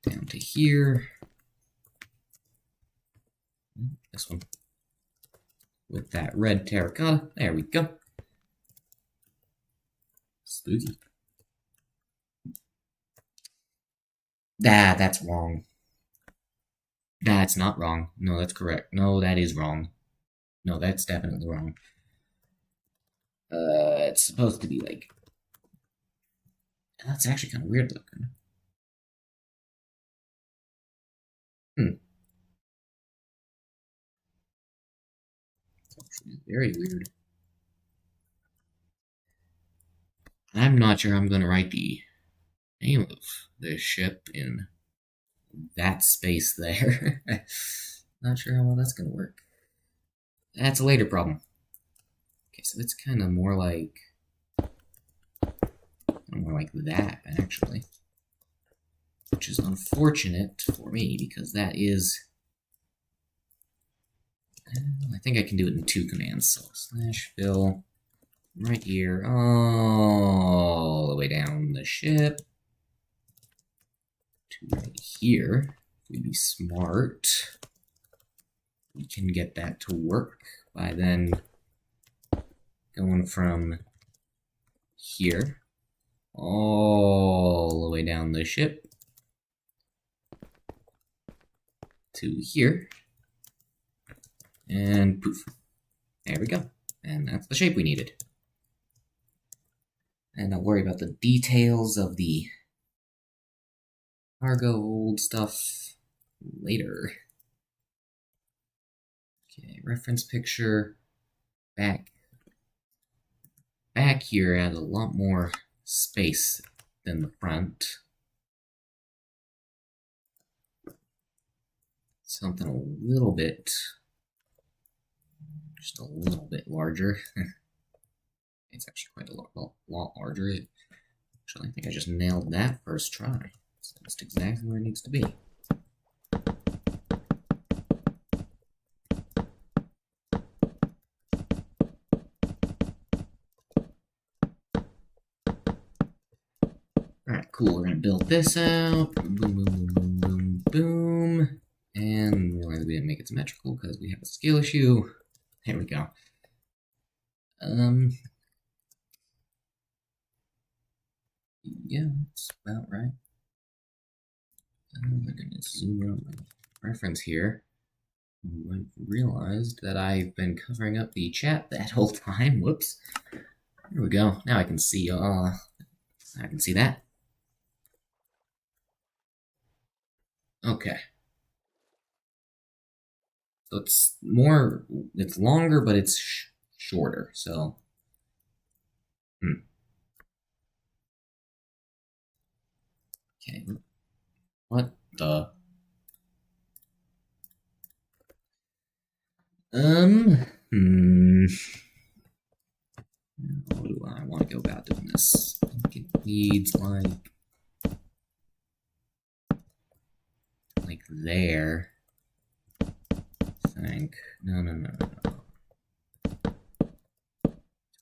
A: down to here. This one with that red terracotta. There we go. Spooky. That's wrong. That's not wrong. No, that's correct. No, that is wrong. No, that's definitely wrong. It's supposed to be like... That's actually kind of weird looking. It's actually very weird. I'm not sure I'm going to write the name of this ship in that space there. Not sure how well that's going to work. That's a later problem. Okay, so it's kind of more like that, actually. Which is unfortunate for me, because that is... I think I can do it in 2 commands. So /fill right here, all the way down the ship to right here. If we be smart, we can get that to work by then going from here all the way down the ship to here, and poof, there we go. And that's the shape we needed. And I'll worry about the details of the cargo hold stuff later. Okay, reference picture. Back here has a lot more space than the front. Something a little bit, just a little bit larger. It's actually quite a lot larger. Actually, I think I just nailed that first try. It's just exactly where it needs to be. Alright, cool. We're gonna build this out. Boom, boom, boom, boom, boom, boom. And then realize we didn't make it symmetrical because we have a scale issue. There we go. Yeah, that's about right. I'm gonna zoom in on my reference here. I've realized that I've been covering up the chat that whole time. Whoops. There we go. Now I can see. I can see that. Okay. So it's more. It's longer, but it's shorter. So. Okay. What the? How do I want to go about doing this? I think it needs like there. Sank. No.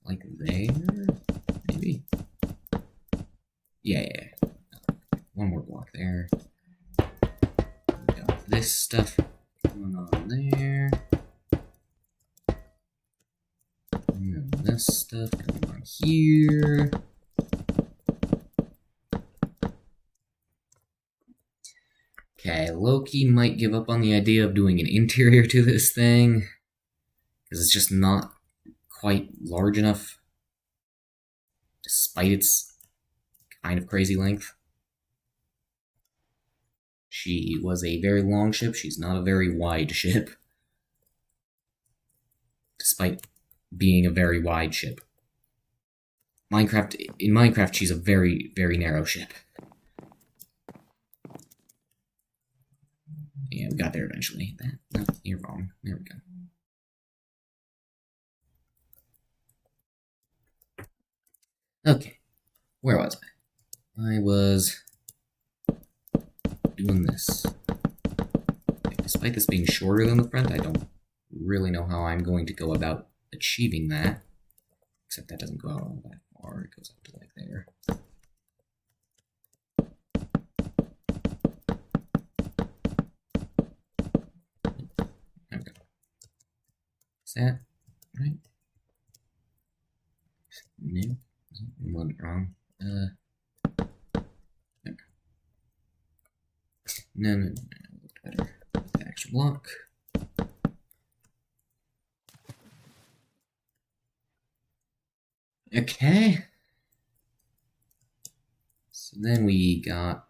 A: Like there? Maybe? Yeah. One more block there. We got this stuff going on there. And then this stuff going on here. Okay, Loki might give up on the idea of doing an interior to this thing, because it's just not quite large enough, despite its kind of crazy length. She was a very long ship, she's not a very wide ship, despite being a very wide ship. In Minecraft, she's a very, very narrow ship. Yeah, we got there eventually. No, you're wrong. There we go. Okay, where was I? I was doing this. Despite this being shorter than the front, I don't really know how I'm going to go about achieving that. Except that doesn't go out all that far. It goes up to like there. There we go. Is that right? No. I wasn't wrong. There we go. No. Looked better. That extra block. Okay. So then we got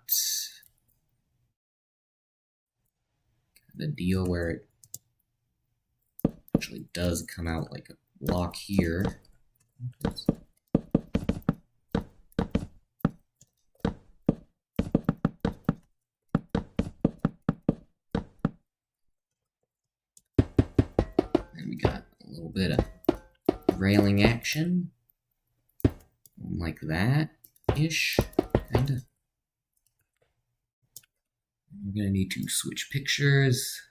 A: the deal where it actually does come out like a block here. And we got a little bit of railing action. Like that-ish, kinda. We're gonna need to switch pictures.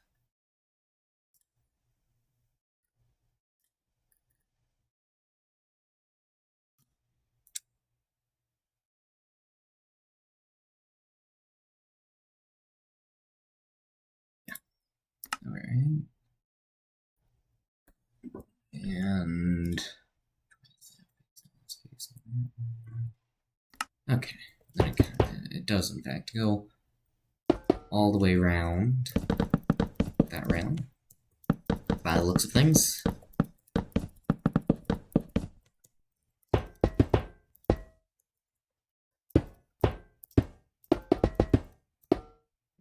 A: Yeah. Alright. And okay, then it does in fact go all the way around that round by the looks of things.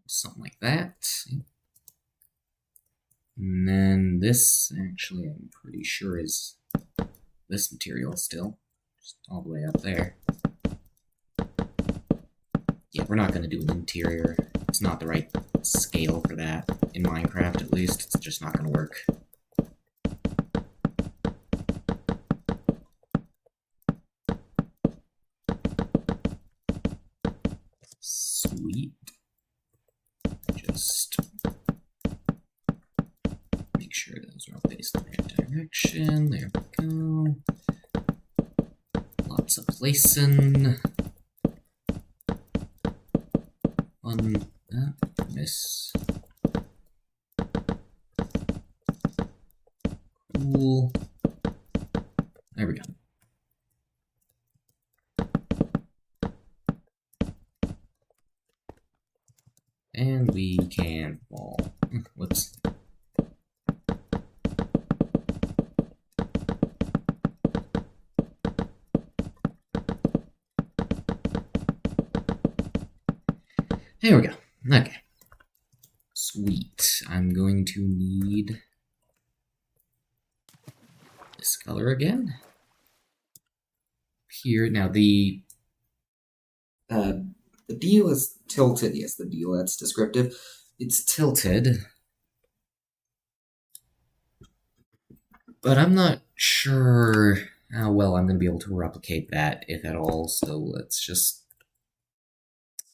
A: Something like that. And then this actually I'm pretty sure is this material still. Just all the way up there. Yeah, we're not going to do an interior. It's not the right scale for that. In Minecraft, at least. It's just not going to work. Sweet. Just make sure those are all faced in the right direction. There we go. Lots of placing. Miss. and we can fall. Whoops. There we go. Okay. Sweet. I'm going to need this color again. Here, now the deal is tilted. Yes, the deal, that's descriptive. It's tilted. But I'm not sure how well I'm going to be able to replicate that, if at all, so let's just...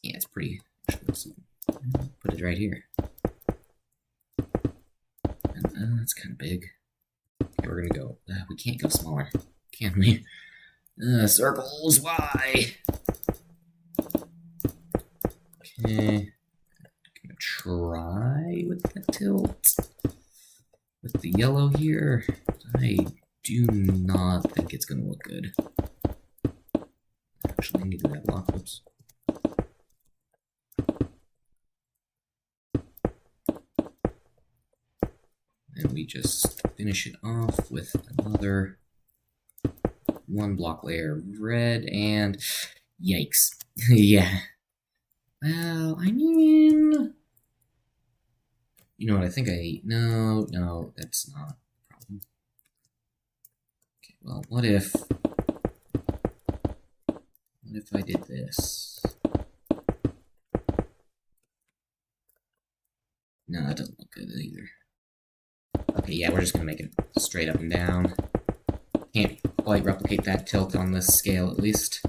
A: Yeah, it's pretty... Put it right here. And that's kind of big. Okay, we're gonna go... we can't go smaller, can we? Circles, why? Okay. Gonna try with the tilt. With the yellow here. I do not think it's gonna look good. Actually, I need to do that lock. Whoops. And we just finish it off with another 1 block layer of red, and yikes. Yeah. Well, I mean... You know what, I think I need... No, that's not a problem. Okay, well, what if I did this? No, that doesn't look good either. Okay, yeah, we're just gonna make it straight up and down. Can't quite replicate that tilt on this scale, at least.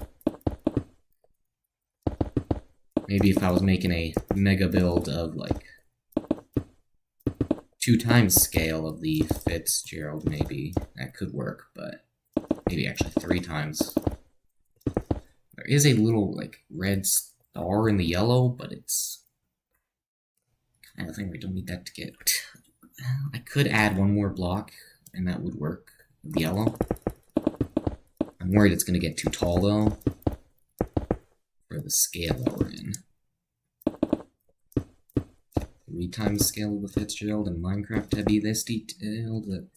A: Maybe if I was making a mega build of, like, 2 times scale of the Fitzgerald, maybe that could work, but maybe actually 3 times. There is a little, like, red star in the yellow, but it's kind of thing we don't need that to get... I could add 1 more block, and that would work with yellow. I'm worried it's going to get too tall, though, for the scale that we're in. 3 times the scale of the Fitzgerald in Minecraft to be this detailed, that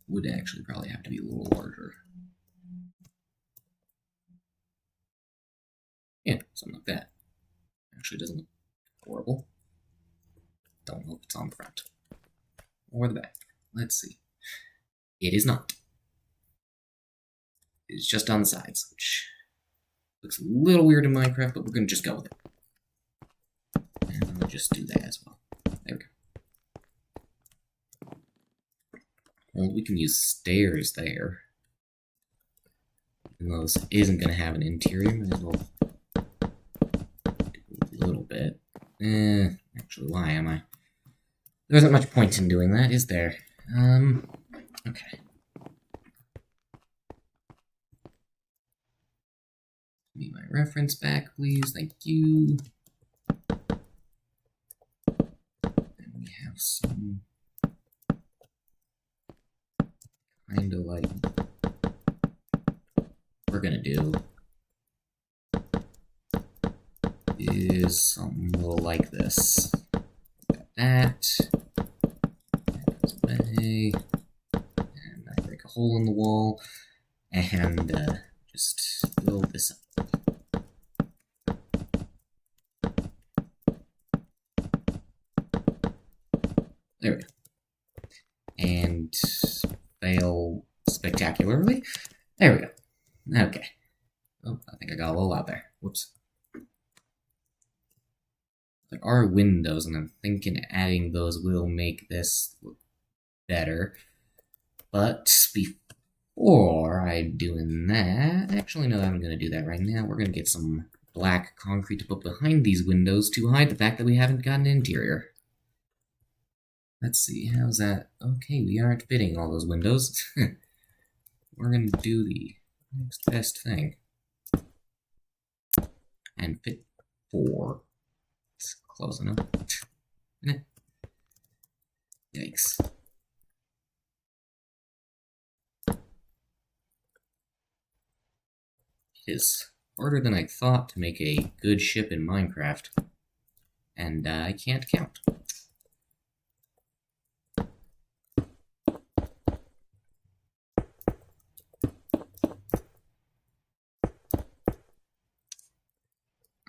A: would actually probably have to be a little larger. Yeah, something like that. Actually doesn't look horrible. Don't know if it's on the front or the back. Let's see. It is not. It's just on the sides, which looks a little weird in Minecraft, but we're going to just go with it. And I'm going to just do that as well. There we go. Well, we can use stairs there. Even though this isn't going to have an interior, might as well do a little bit. Actually, why am I? There isn't much point in doing that, is there? Okay. Give me my reference back, please. Thank you. And we have some kind of like we're gonna do is something a little like this. Got that. That goes away. And I break a hole in the wall. And just build this up. There we go. And fail spectacularly. There we go. Okay. Oh, I think I got a little out there. Whoops. There are windows, and I'm thinking adding those will make this look better. But before I'm doing that, actually no, I'm going to do that right now. We're going to get some black concrete to put behind these windows to hide the fact that we haven't got an interior. Let's see, how's that? Okay, we aren't fitting all those windows. We're going to do the next best thing. And fit 4. It's close enough. Yikes. It is harder than I thought to make a good ship in Minecraft. And I can't count.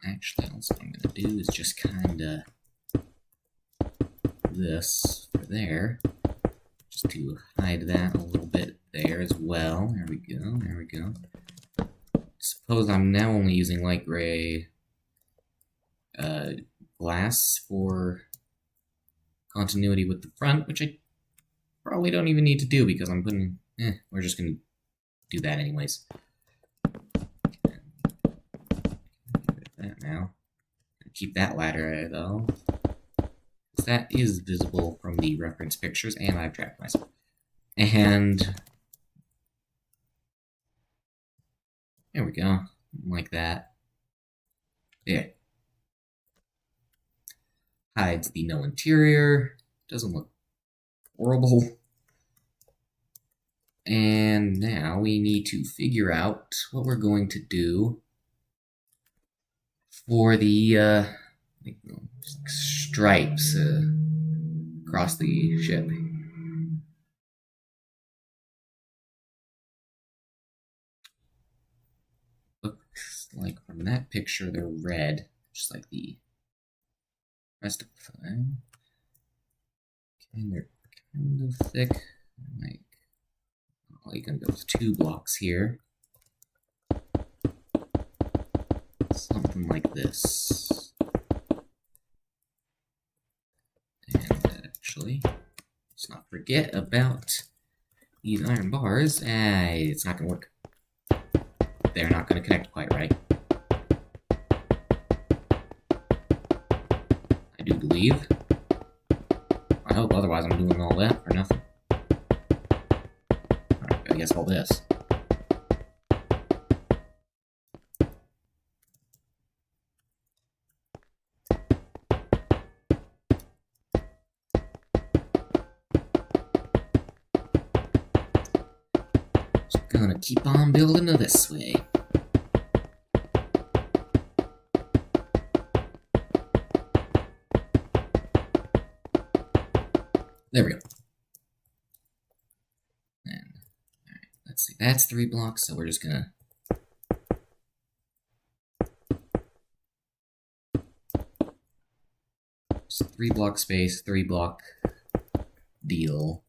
A: Actually, all I'm going to do is just kind of this for there, just to hide that a little bit there as well. There we go, there we go. Suppose I'm now only using light gray glass for continuity with the front, which I probably don't even need to do because I'm putting, we're just going to do that anyways. That now. Keep that ladder though. That is visible from the reference pictures, and I've trapped myself. And there we go, like that. There. Hides the no interior. Doesn't look horrible. And now we need to figure out what we're going to do for the stripes across the ship. Looks like from that picture they're red, just like the rest of the thing. Okay, they're kind of thick. Like, I'm gonna go with 2 blocks here. Something like this. And actually, let's not forget about these iron bars. It's not gonna work. They're not gonna connect quite right. I do believe. I hope, otherwise I'm doing all that for nothing. Alright, I guess all this. Just gonna keep on building it this way. There we go. And, alright, let's see. That's 3 blocks, so we're just gonna... Just 3 block space, 3 block deal.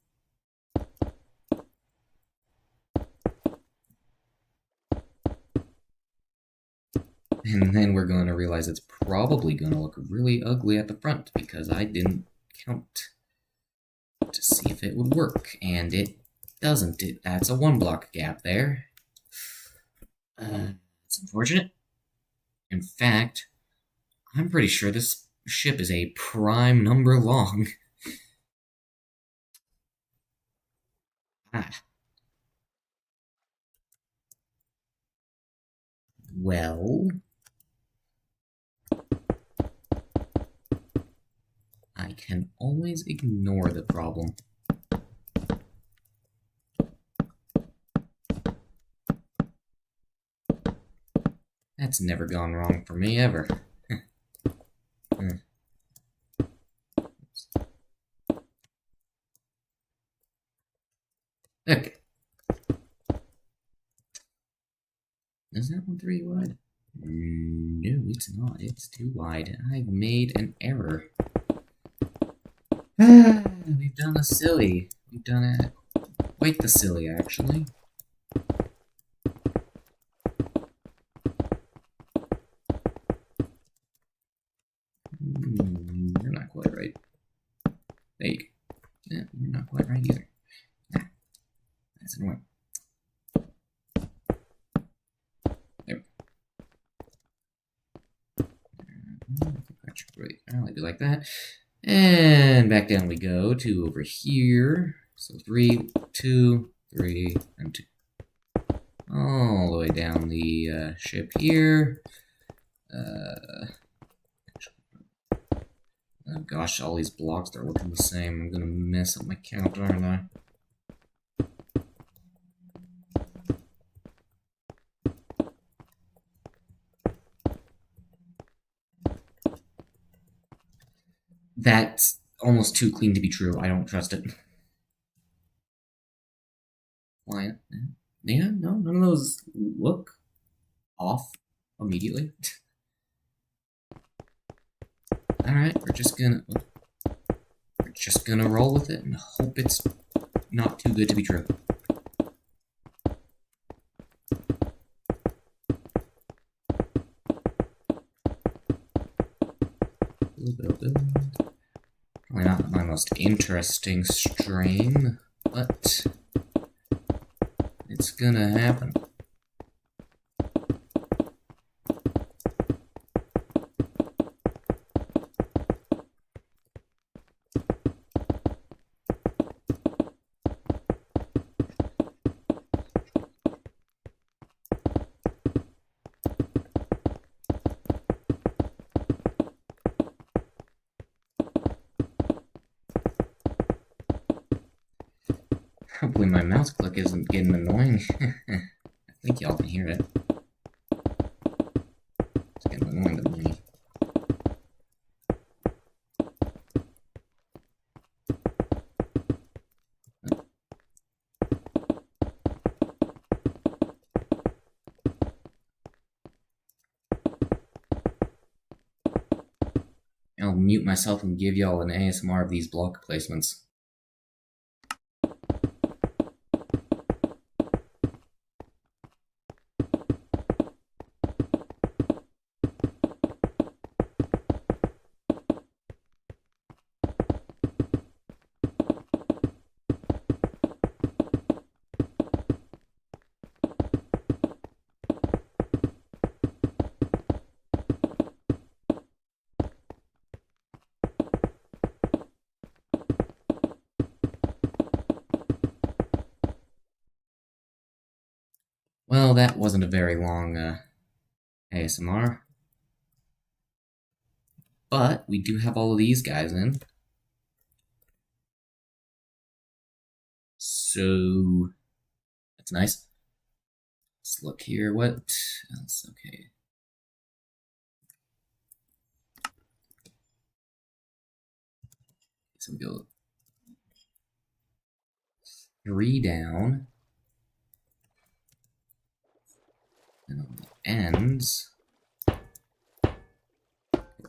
A: And then we're going to realize it's probably going to look really ugly at the front because I didn't count to see if it would work, and it doesn't. That's a 1 block gap there. It's unfortunate. In fact, I'm pretty sure this ship is a prime number long. Well, I can always ignore the problem. That's never gone wrong for me, ever. Okay. Is that one 3 wide? No, it's not. It's 2 wide. I've made an error. We've done a silly. We've done a quite the silly, actually. You're not quite right. There you go. Yeah, you're not quite right either. That's annoying. There we go. Right, I'll leave it like that. And back down we go to over here. So 3, 2, 3, and 2. All the way down the ship here. Oh gosh, all these blocks are looking the same. I'm gonna mess up my count, aren't I? That's almost too clean to be true. I don't trust it. Why? Yeah, no, none of those look off immediately. Alright, we're just gonna roll with it and hope it's not too good to be true. Probably not my most interesting stream, but it's gonna happen. Hopefully my mouse click isn't getting annoying. I think y'all can hear it. It's getting annoying to me. I'll mute myself and give y'all an ASMR of these block placements. Well, that wasn't a very long ASMR. But we do have all of these guys in. So that's nice. Let's look here. What else? Okay. So we go 3 down. And on the ends, go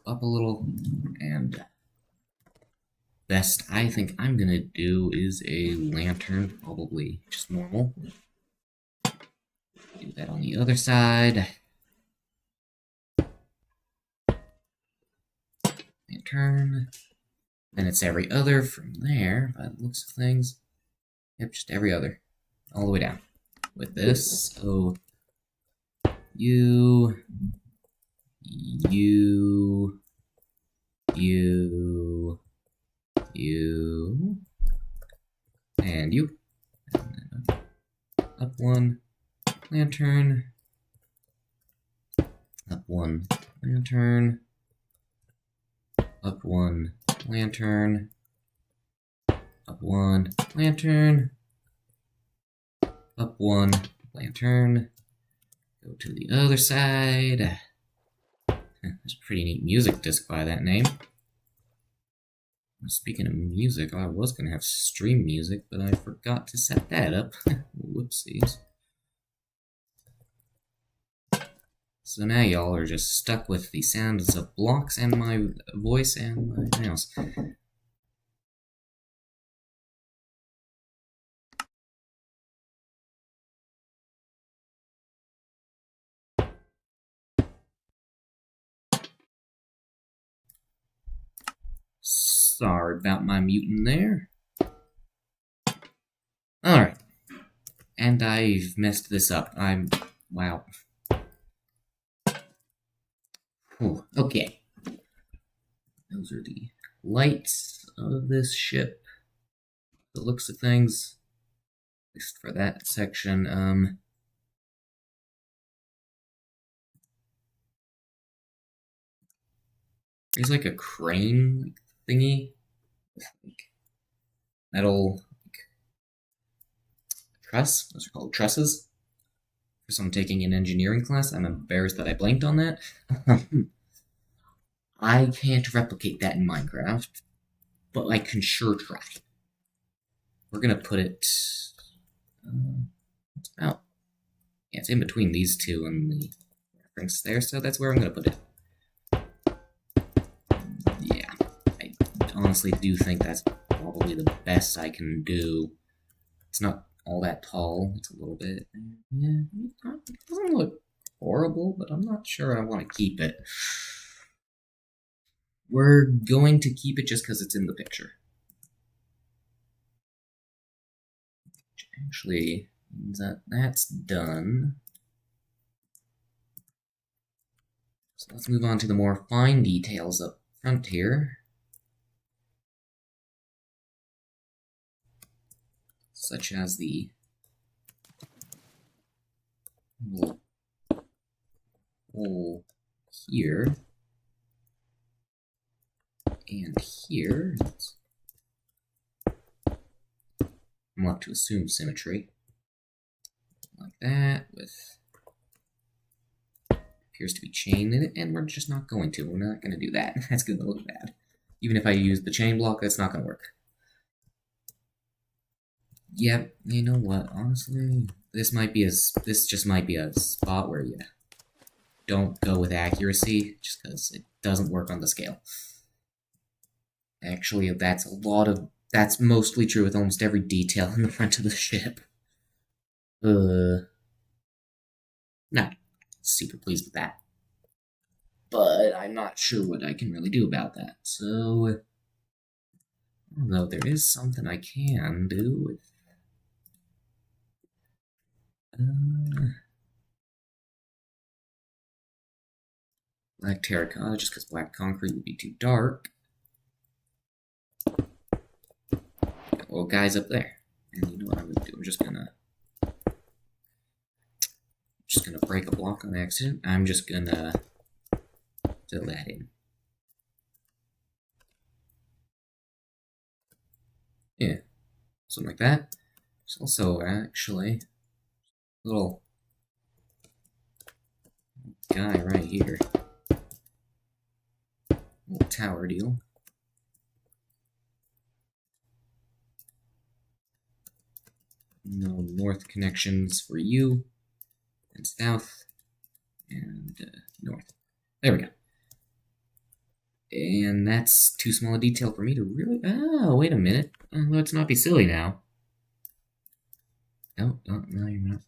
A: up a little, and best I think I'm gonna do is a lantern, probably just normal. Do that on the other side. Lantern. Then it's every other from there, by the looks of things. Yep, just every other. All the way down. With this, so you, and you. And then up one, lantern. Up one, lantern. Up one, lantern. Up one, lantern. Up one, lantern. Go to the other side. There's pretty neat music disc by that name. Speaking of music, I was going to have stream music, but I forgot to set that up. Whoopsies. So now y'all are just stuck with the sounds of blocks and my voice and my mouse. Sorry about my muting there. Alright. And I've messed this up. Wow. Whew. Okay. Those are the lights of this ship. The looks of things. At least for that section. There's like a crane thingy. Like metal truss. Those are called trusses. For someone taking an engineering class, I'm embarrassed that I blanked on that. I can't replicate that in Minecraft. but I can sure try. We're gonna put it it's about, yeah, it's in between these two and the reference there, so that's where I'm gonna put it. Yeah, I honestly do think that's probably the best I can do. It's not all that tall. It's a little bit, yeah, it doesn't look horrible, but I'm not sure I want to keep it. We're going to keep it just because it's in the picture. Which actually means that that's done. So let's move on to the more fine details up front here. Such as the little hole here and here. I'm left to assume symmetry. Like that, with appears to be chain in it, and we're just not going to. We're not going to do that. That's going to look bad. Even if I use the chain block, that's not going to work. Yep, you know what? Honestly, this just might be a spot where you don't go with accuracy, just because it doesn't work on the scale. Actually, that's mostly true with almost every detail in the front of the ship. Not super pleased with that. But I'm not sure what I can really do about that. So, although there is something I can do with black terracotta, just because black concrete would be too dark. Got little guys up there. And you know what I'm gonna do? I'm just gonna break a block on accident. I'm just gonna fill that in. Yeah, something like that. There's also actually a little guy right here. Little tower deal. No north connections for you, and south, and north. There we go. And that's too small a detail for me to really... Oh, wait a minute. Let's not be silly now. Oh, no,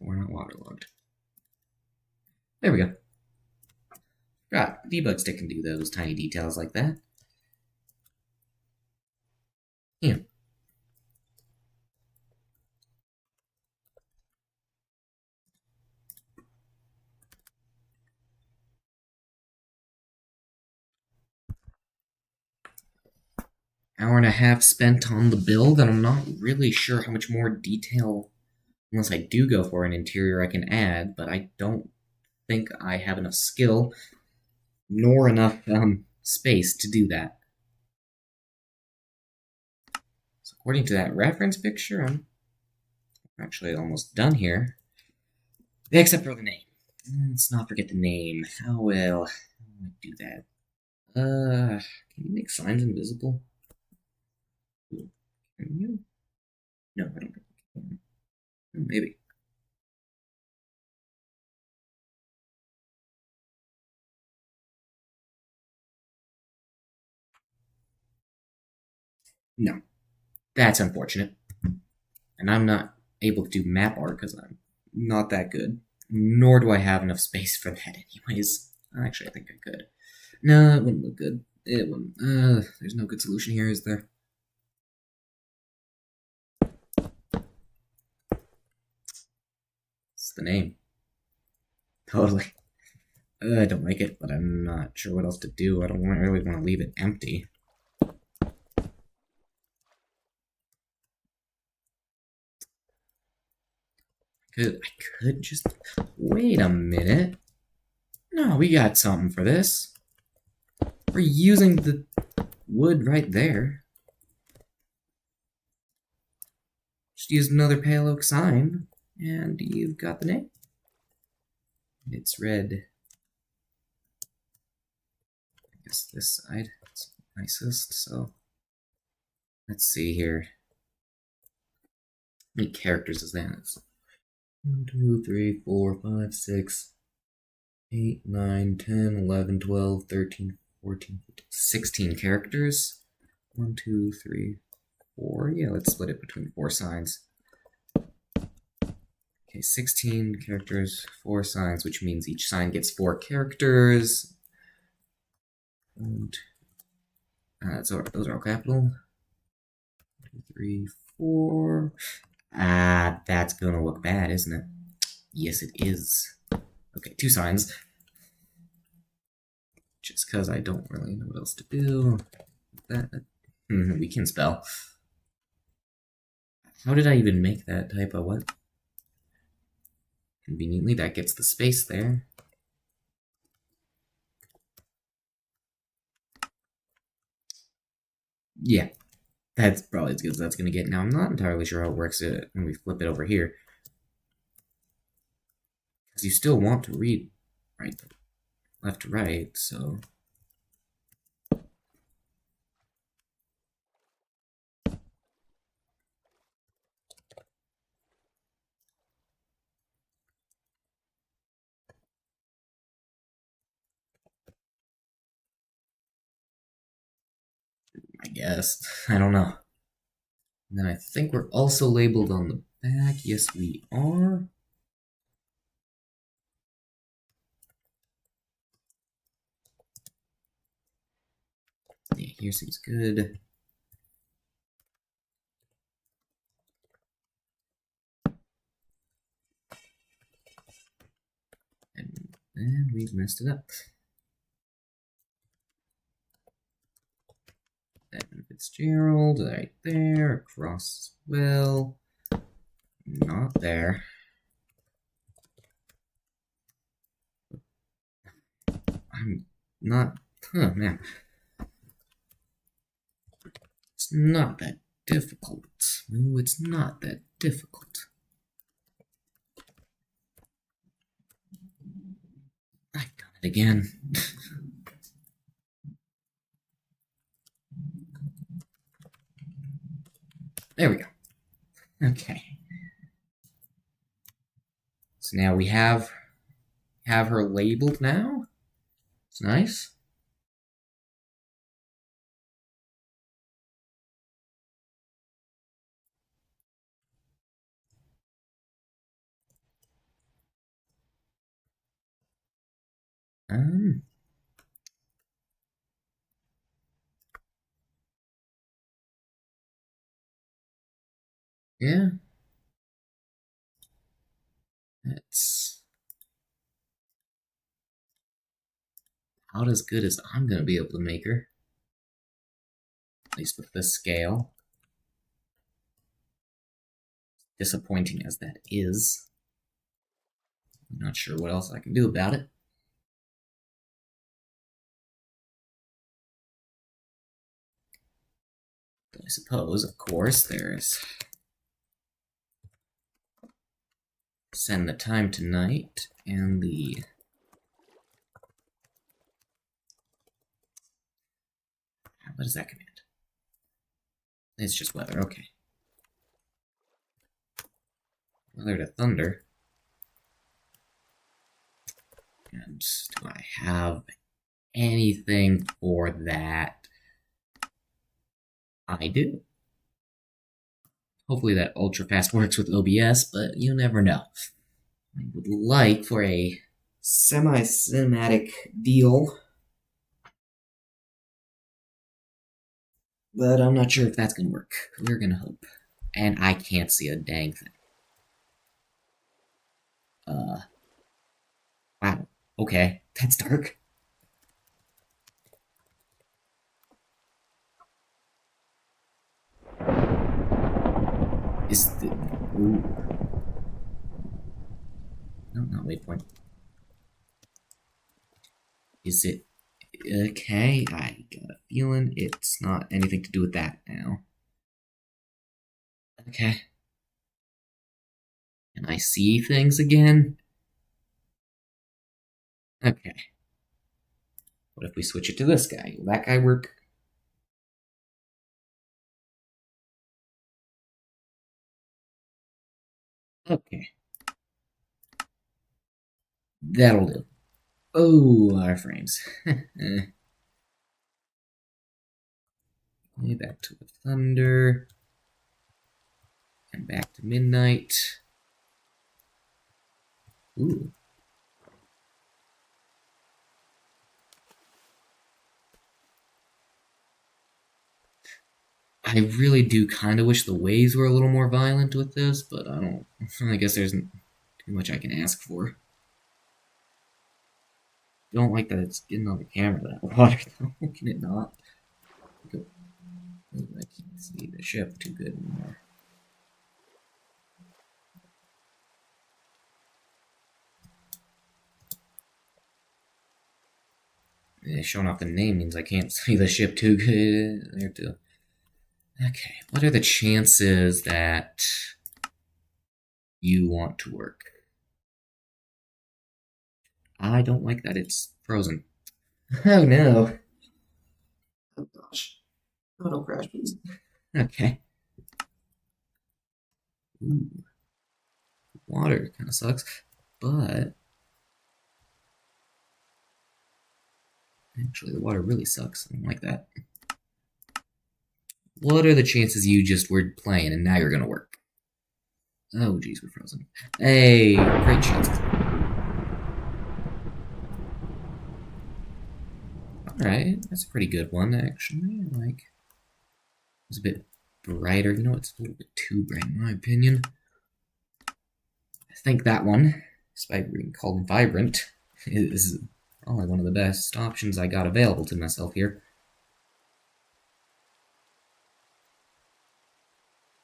A: we're not waterlogged. There we go. Right, debug stick can do those tiny details like that. Yeah. Hour and a half spent on the build, and I'm not really sure how much more detail, unless I do go for an interior, I can add, but I don't think I have enough skill, nor enough space to do that. So according to that reference picture, I'm actually almost done here. Except for the name. Let's not forget the name. How will I do that? Can you make signs invisible? Can you? No, I don't think you can. Maybe. No. That's unfortunate. And I'm not able to do map art because I'm not that good. Nor do I have enough space for that anyways. Actually, I think I could. No, it wouldn't look good. It wouldn't. There's no good solution here, is there? It's the name. Totally. I don't like it, but I'm not sure what else to do. I don't really want to leave it empty. I could just... Wait a minute. No, we got something for this. We're using the wood right there. Just use another pale oak sign, and you've got the name. It's red. I guess this side is nicest, so... Let's see here. How many characters is that? 1, 2, 3, 4, 5, 6, 8, 9, 10, 11, 12, 13, 14, 15, 16 characters. 1, 2, 3, 4. Yeah, let's split it between 4 signs. Okay, 16 characters, 4 signs, which means each sign gets 4 characters. And those are all capital. 2, 3, 4. That's gonna look bad, isn't it? Yes, it is. Okay, 2 signs. Just because I don't really know what else to do. We can spell. How did I even make that typo? What? Conveniently, that gets the space there. Yeah, that's probably as good as that's going to get. Now, I'm not entirely sure how it works when we flip it over here. Because you still want to read right, left to right, so... I guess. I don't know. And then I think we're also labeled on the back. Yes, we are. Yeah, here seems good. And we've messed it up. Edmund Fitzgerald, right there, across as well. Not there. I'm not... Huh, man. It's not that difficult. No, it's not that difficult. I've done it again. There we go. Okay. So now we have her labeled now. It's nice. Um, yeah. That's about as good as I'm gonna be able to make her. At least with this scale. Disappointing as that is. I'm not sure what else I can do about it. But I suppose, of course, there's send the time tonight and the what is that command? It's just weather, okay. Weather to thunder. And do I have anything for that? I do. Hopefully that ultra fast works with OBS, but you never know. I would like for a semi-cinematic deal, but I'm not sure if that's gonna work. We're gonna hope. And I can't see a dang thing. Wow. Okay, that's dark. Is the... Ooh. No, not waypoint. Is it... Okay, I got a feeling it's not anything to do with that now. Okay. Can I see things again? Okay. What if we switch it to this guy? Will that guy work? Okay. That'll do. Oh, our frames. Back to the thunder. And back to midnight. Ooh. I really do kind of wish the waves were a little more violent with this, but I guess there's too much I can ask for. I don't like that it's getting on the camera, that water, though. Can it not? I can't see the ship too good anymore. Showing off the name means I can't see the ship too good. There too. Okay, what are the chances that you want to work? I don't like that it's frozen. Oh no. Oh gosh. Oh, don't crash, please. Okay. Ooh. Water kind of sucks, but actually the water really sucks. I don't like that. What are the chances you just were playing and now you're gonna work? Oh geez, we're frozen. Hey, great chances. Alright, that's a pretty good one actually. Like, it's a bit brighter. You know, it's a little bit too bright in my opinion. I think that one, despite being called vibrant, is probably one of the best options I got available to myself here.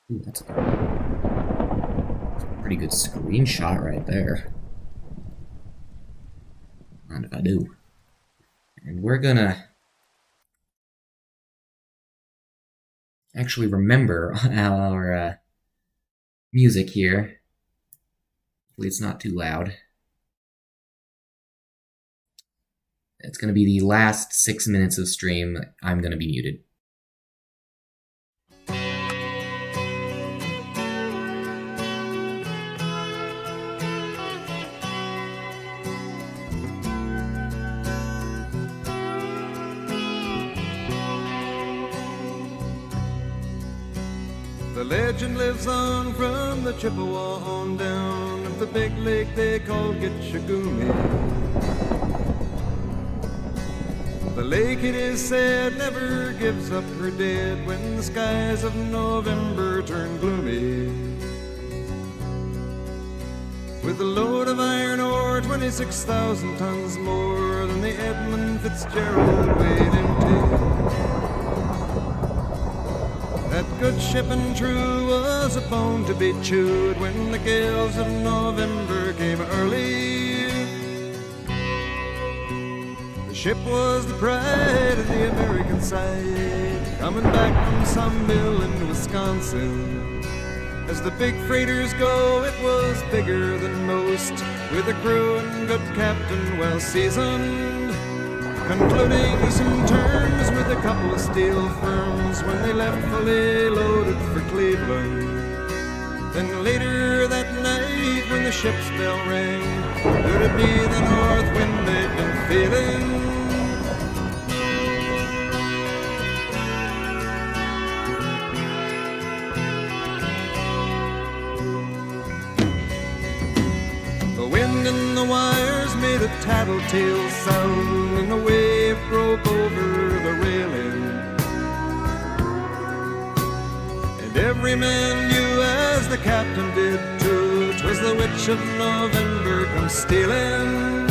A: Ooh, that's a pretty good screenshot right there. Mind if I do. And we're gonna actually remember our music here. Hopefully it's not too loud. It's gonna be the last 6 minutes of stream. I'm gonna be muted.
B: The legend lives on from the Chippewa on down of the big lake they call Gitchagumi. The lake, it is said, never gives up her dead when the skies of November turn gloomy. With a load of iron ore, 26,000 tons more than the Edmund Fitzgerald weighed empty. That good ship and true was a bone to be chewed when the gales of November came early. The ship was the pride of the American side, coming back from some mill in Wisconsin. As the big freighters go, it was bigger than most, with a crew and good captain well seasoned, concluding some terms with a couple of steel firms when they left fully loaded for Cleveland. Then later that night when the ship's bell rang, could it be the north wind they'd been feeling? The wind in the wires made a tattletale sound, and the wave broke over the railing. And every man knew, as the captain did too, 'twas the witch of November come stealing.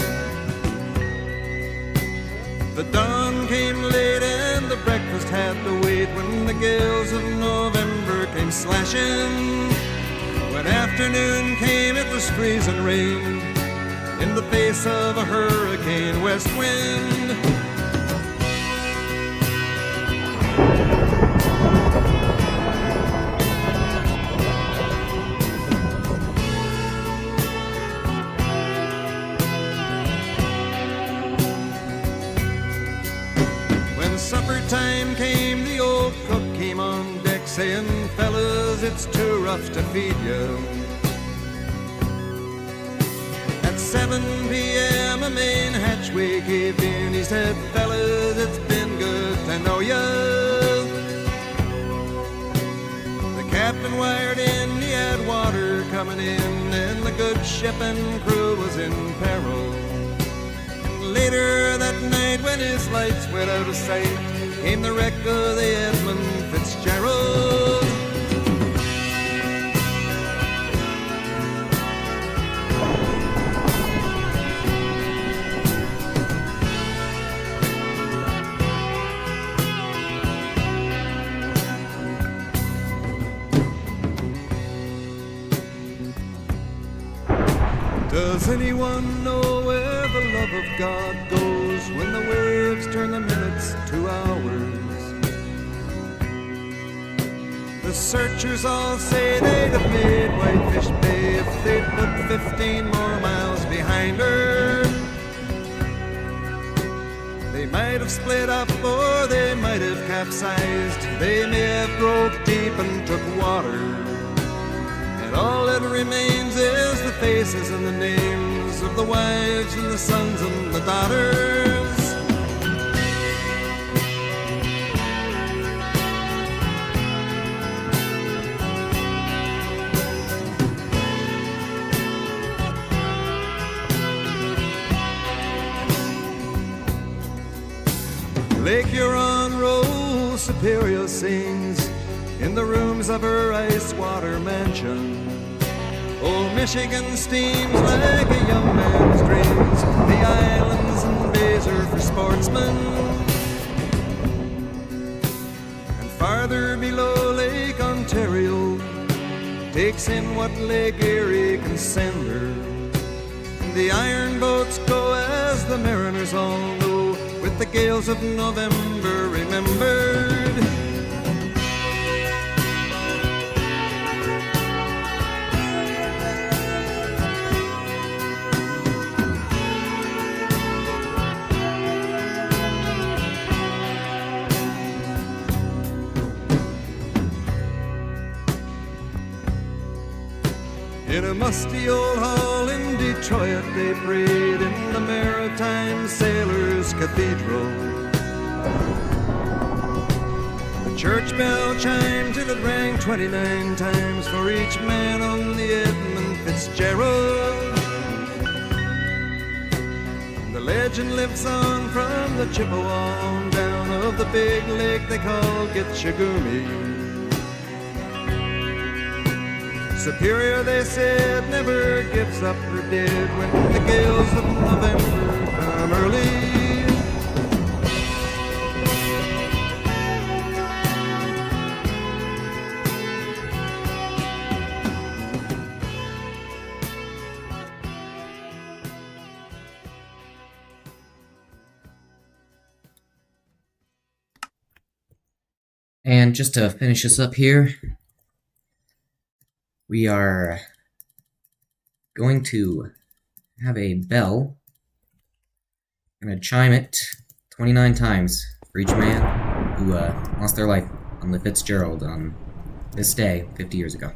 B: The dawn came late and the breakfast had to wait when the gales of November came slashing. When afternoon came, it was freezing rain in the face of a hurricane west wind. When supper time came, the old cook came on deck saying, "Fellas, it's too rough to feed you. 7 p.m. a main hatchway caved in. He said, fellas, it's been good to know ya. The captain wired in, he had water coming in, and the good ship and crew was in peril. And later that night, when his lights went out of sight, came the wreck of the Edmund Fitzgerald. Does anyone know where the love of God goes when the waves turn the minutes to hours? The searchers all say they'd have made Whitefish Bay if they'd put 15 more miles behind her. They might have split up or they might have capsized. They may have broke deep and took water. All that remains is the faces and the names of the wives and the sons and the daughters. Lake Huron rolls, Superior sings in the rooms of her ice-water mansion. Old Michigan steams like a young man's dreams. The islands and bays are for sportsmen. And farther below, Lake Ontario takes in what Lake Erie can send her. And the iron boats go, as the mariners all know, with the gales of November remembered. In a musty old hall in Detroit, they prayed in the Maritime Sailors' Cathedral. The church bell chimed till it rang 29 times for each man on the Edmund Fitzgerald. The legend lives on from the Chippewa on down of the big lake they call Gitchagumi. Superior, they said, never gives up her dead when the gales of November come early.
A: And just to finish this up here, we are going to have a bell. I'm going to chime it 29 times for each man who lost their life on the Fitzgerald on this day 50 years ago.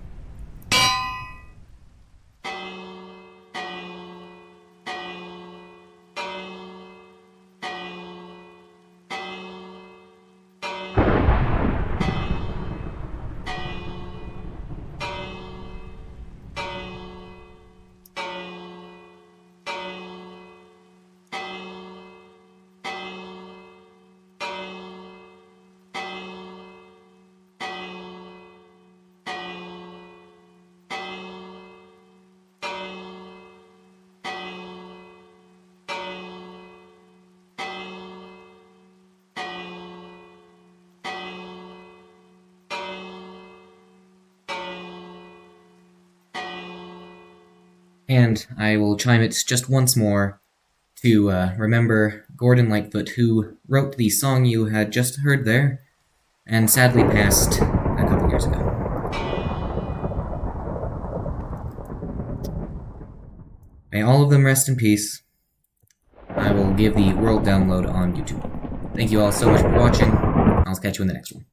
A: And I will chime it just once more to remember Gordon Lightfoot, who wrote the song you had just heard there, and sadly passed a couple years ago. May all of them rest in peace. I will give the world download on YouTube. Thank you all so much for watching. I'll catch you in the next one.